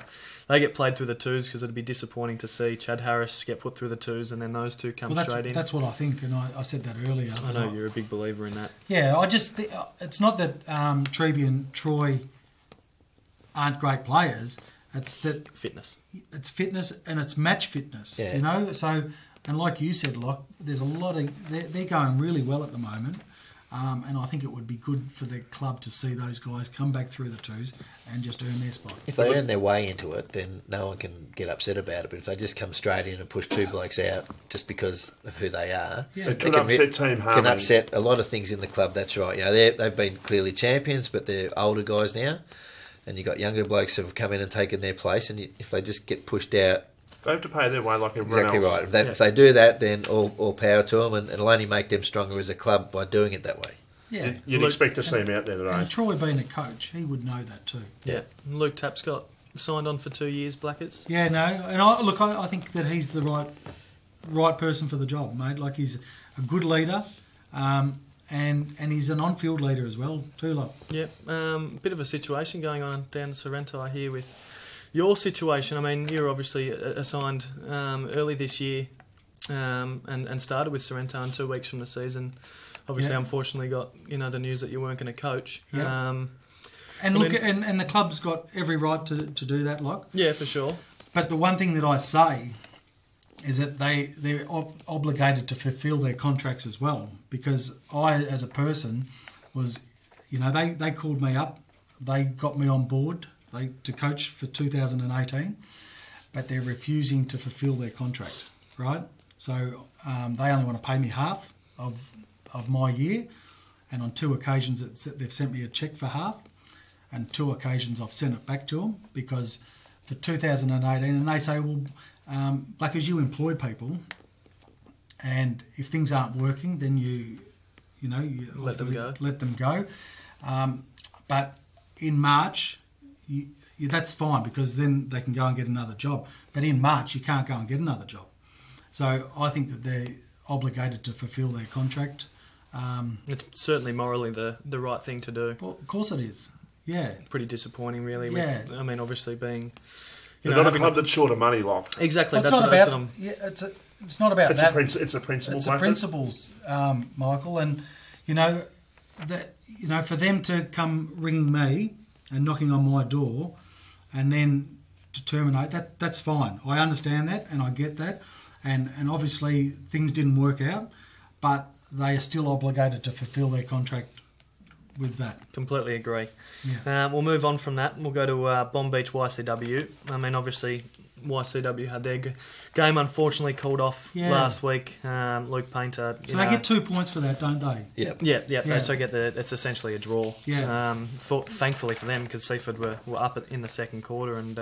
they get played through the twos, because it'd be disappointing to see Chad Harris get put through the twos and then those two come straight in. That's what I think, and I said that earlier. I know you're a big believer in that. Yeah, I just it's not that Treby and Troy aren't great players. It's that fitness. It's fitness and it's match fitness. Yeah. You know, so and like you said, there's a lot of they're going really well at the moment. And I think it would be good for the club to see those guys come back through the twos and just earn their spot. If they earn their way into it, then no one can get upset about it. But if they just come straight in and push two blokes out just because of who they are, it can upset team harmony. Can upset a lot of things in the club. That's right. You know, they've been clearly champions, but they're older guys now, and you've got younger blokes who have come in and taken their place. And if they just get pushed out, they have to pay their way like everyone exactly else. Right. If they do that, then all power to them, and it'll only make them stronger as a club by doing it that way. Yeah, you'd expect to see him out there today. And Troy being a coach, he would know that too. Yeah, and Luke Tapscott signed on for 2 years, Blackers. Yeah, no, and I think that he's the right person for the job, mate. Like, he's a good leader, and he's an on-field leader as well too. Like, yeah, bit of a situation going on down in Sorrento, I hear, with your situation. I mean, you're obviously assigned early this year, and started with Sorrento in 2 weeks from the season. Obviously, unfortunately, got the news that you weren't going to coach. Yeah. And the club's got every right to do that, Yeah, for sure. But the one thing that I say is that they're obligated to fulfil their contracts as well. Because I, as a person, was, they called me up, they got me on board to coach for 2018, but they're refusing to fulfil their contract, right? So they only want to pay me half of my year, and on 2 occasions they've sent me a cheque for half, and 2 occasions I've sent it back to them because for 2018, and they say, well, Blackers, you employ people, and if things aren't working, then you let them go. But in March, that's fine because then they can go and get another job. But in March, you can't go and get another job. So I think that they're obligated to fulfil their contract. It's certainly morally the right thing to do. Well, of course it is. Yeah. Pretty disappointing, really. Yeah. With, I mean, obviously being... They're not a club that's short of money, Lock. Exactly. Well, it's not about that. It's a principle. It's a principles, Michael, and for them to come ringing me and knocking on my door, and then to terminate that's fine. I understand that, and I get that, and obviously things didn't work out, but they are still obligated to fulfil their contract with that. Completely agree. Yeah. We'll move on from that. We'll go to Bomb Beach YCW. I mean, obviously, YCW had their game unfortunately called off last week. Luke Painter. So they get 2 points for that, don't they? Yeah. They still get it's essentially a draw. Yeah. Thankfully for them, because Seaford were up in the second quarter, and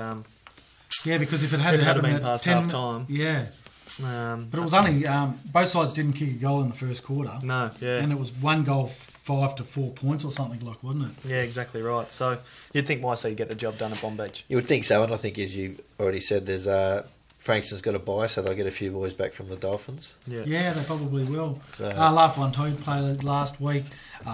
because if it had been past half time, but it was only both sides didn't kick a goal in the first quarter. No, and it was 1 goal, 5 to 4 points or something, like, wasn't it? Yeah, exactly right. So you'd think YC get the job done at Bomb Beach. You would think so, and I think, as you already said, there's Frankston's got a bye, so they'll get a few boys back from the Dolphins. Yeah, they probably will. So, La Fontaine played last week.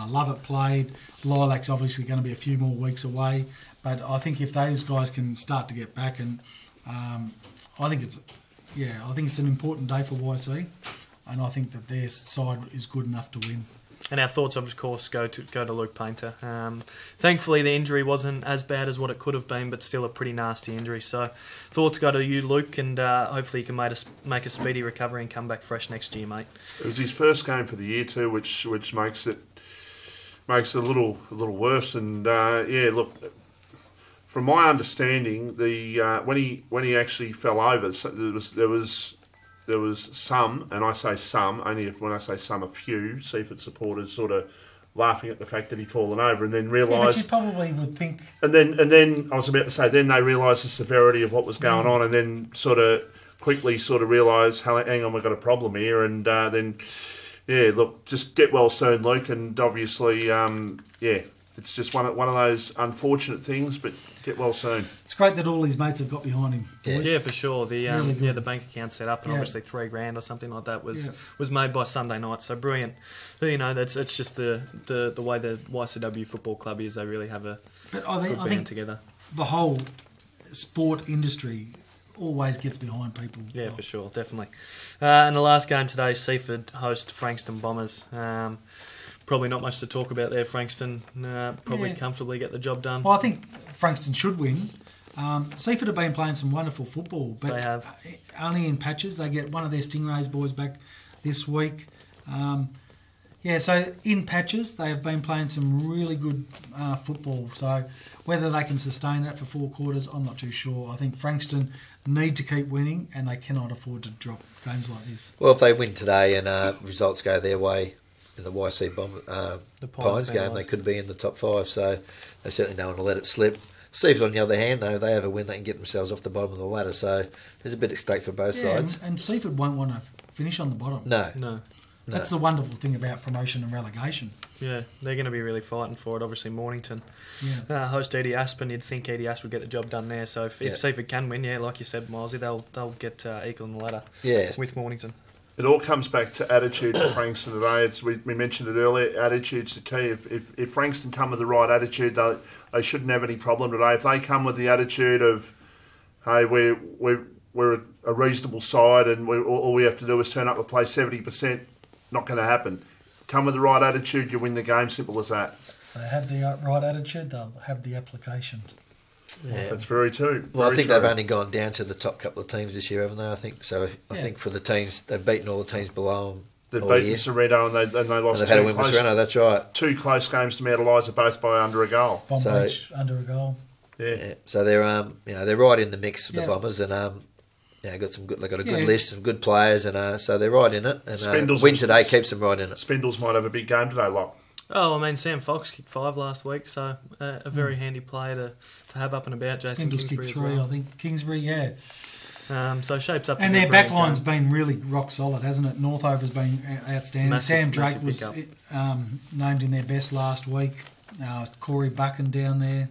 Lovett played. Lilac's obviously going to be a few more weeks away, but I think if those guys can start to get back, and I think it's an important day for YC, and I think that their side is good enough to win. And our thoughts, of course, go to Luke Painter. Thankfully, the injury wasn't as bad as what it could have been, but still a pretty nasty injury. So, thoughts go to you, Luke, and hopefully you can make a speedy recovery and come back fresh next year, mate. It was his first game for the year too, which makes it a little worse. And look, from my understanding, when he actually fell over, there was some, and I say some, only when I say some, a few Seaford supporters sort of laughing at the fact that he'd fallen over, and then realised... but you probably would think... And then I was about to say, then they realised the severity of what was going on, and then quickly realised, hang on, we've got a problem here, and then, look, just get well soon, Luke, and obviously, it's just one of those unfortunate things, but Get well soon. It's great that all his mates have got behind him. Boys. Yeah, for sure. The Really the bank account set up, and obviously $3,000 or something like that was made by Sunday night. So brilliant. You know, it's just the way the YCW Football Club is. They really have a good band together. The whole sport industry always gets behind people. Yeah, for sure, definitely. And the last game today, Seaford host Frankston Bombers. Probably not much to talk about there. Frankston probably comfortably get the job done. Well, I think Frankston should win. Seaford have been playing some wonderful football, but they have. Only in patches. They get one of their Stingrays boys back this week. So in patches, they have been playing some really good football. So whether they can sustain that for 4 quarters, I'm not too sure. I think Frankston need to keep winning, and they cannot afford to drop games like this. Well, if they win today and results go their way in the YC Pines game, they could be in the top 5. So they certainly don't want to let it slip. Seaford, on the other hand, though, they have a win, they can get themselves off the bottom of the ladder. So there's a bit at stake for both sides. And Seaford won't want to finish on the bottom. No. That's the wonderful thing about promotion and relegation. Yeah, they're going to be really fighting for it. Obviously, Mornington host Eddie Aspen. You'd think Eddie Aspen would get the job done there. So if Seaford can win, like you said, Milesy, they'll get equal in the ladder with Mornington. It all comes back to attitude for Frankston today. We mentioned it earlier, attitude's the key. If Frankston come with the right attitude, they shouldn't have any problem today. If they come with the attitude of, hey, we're a reasonable side and all we have to do is turn up and play 70%, not going to happen. Come with the right attitude, you win the game, simple as that. If they have the right attitude, they'll have the applications. Yeah. That's very true. Well, I think they've only gone down to the top couple of teams this year, haven't they? I think so. I think for the teams, they've beaten all the teams below them. They've beaten Sorrento and they lost. And they've had a win with Sorrento. That's right. 2 close games to Mount Eliza, both by under a goal. Bomb Beach under a goal. Yeah. So they're they're right in the mix for the Bombers, and got some good. They got a good list, some good players, and so they're right in it. And win today keeps them right in it. Spindles might have a big game today, Locke. Oh, I mean, Sam Fox kicked 5 last week, so a very handy player to have up and about. Jason Spindles Kingsbury kicked as 3, well. I think. Kingsbury, so shapes up to and be a their brilliant backline's game. been really rock solid, hasn't it? Northover's been outstanding. Massive, Sam Drake massive was named in their best last week. Corey Buchan down there.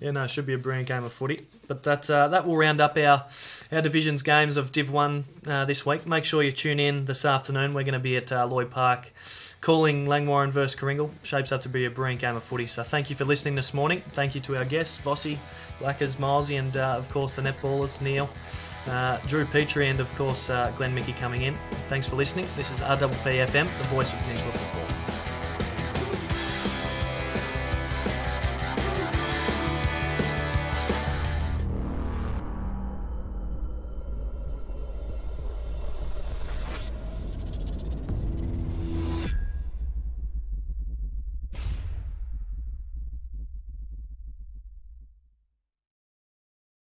Yeah, no, it should be a brilliant game of footy. But that will round up our divisions games of Div 1 this week. Make sure you tune in this afternoon. We're going to be at Lloyd Park calling Langwarrin versus Coringal. Shapes up to be a brilliant game of footy. So thank you for listening this morning. Thank you to our guests, Vossi, Blackers, Milesy, and of course the netballers, Neil, Drew Petrie, and of course Glenn Mickey coming in. Thanks for listening. This is RPP FM, the voice of Peninsula Football.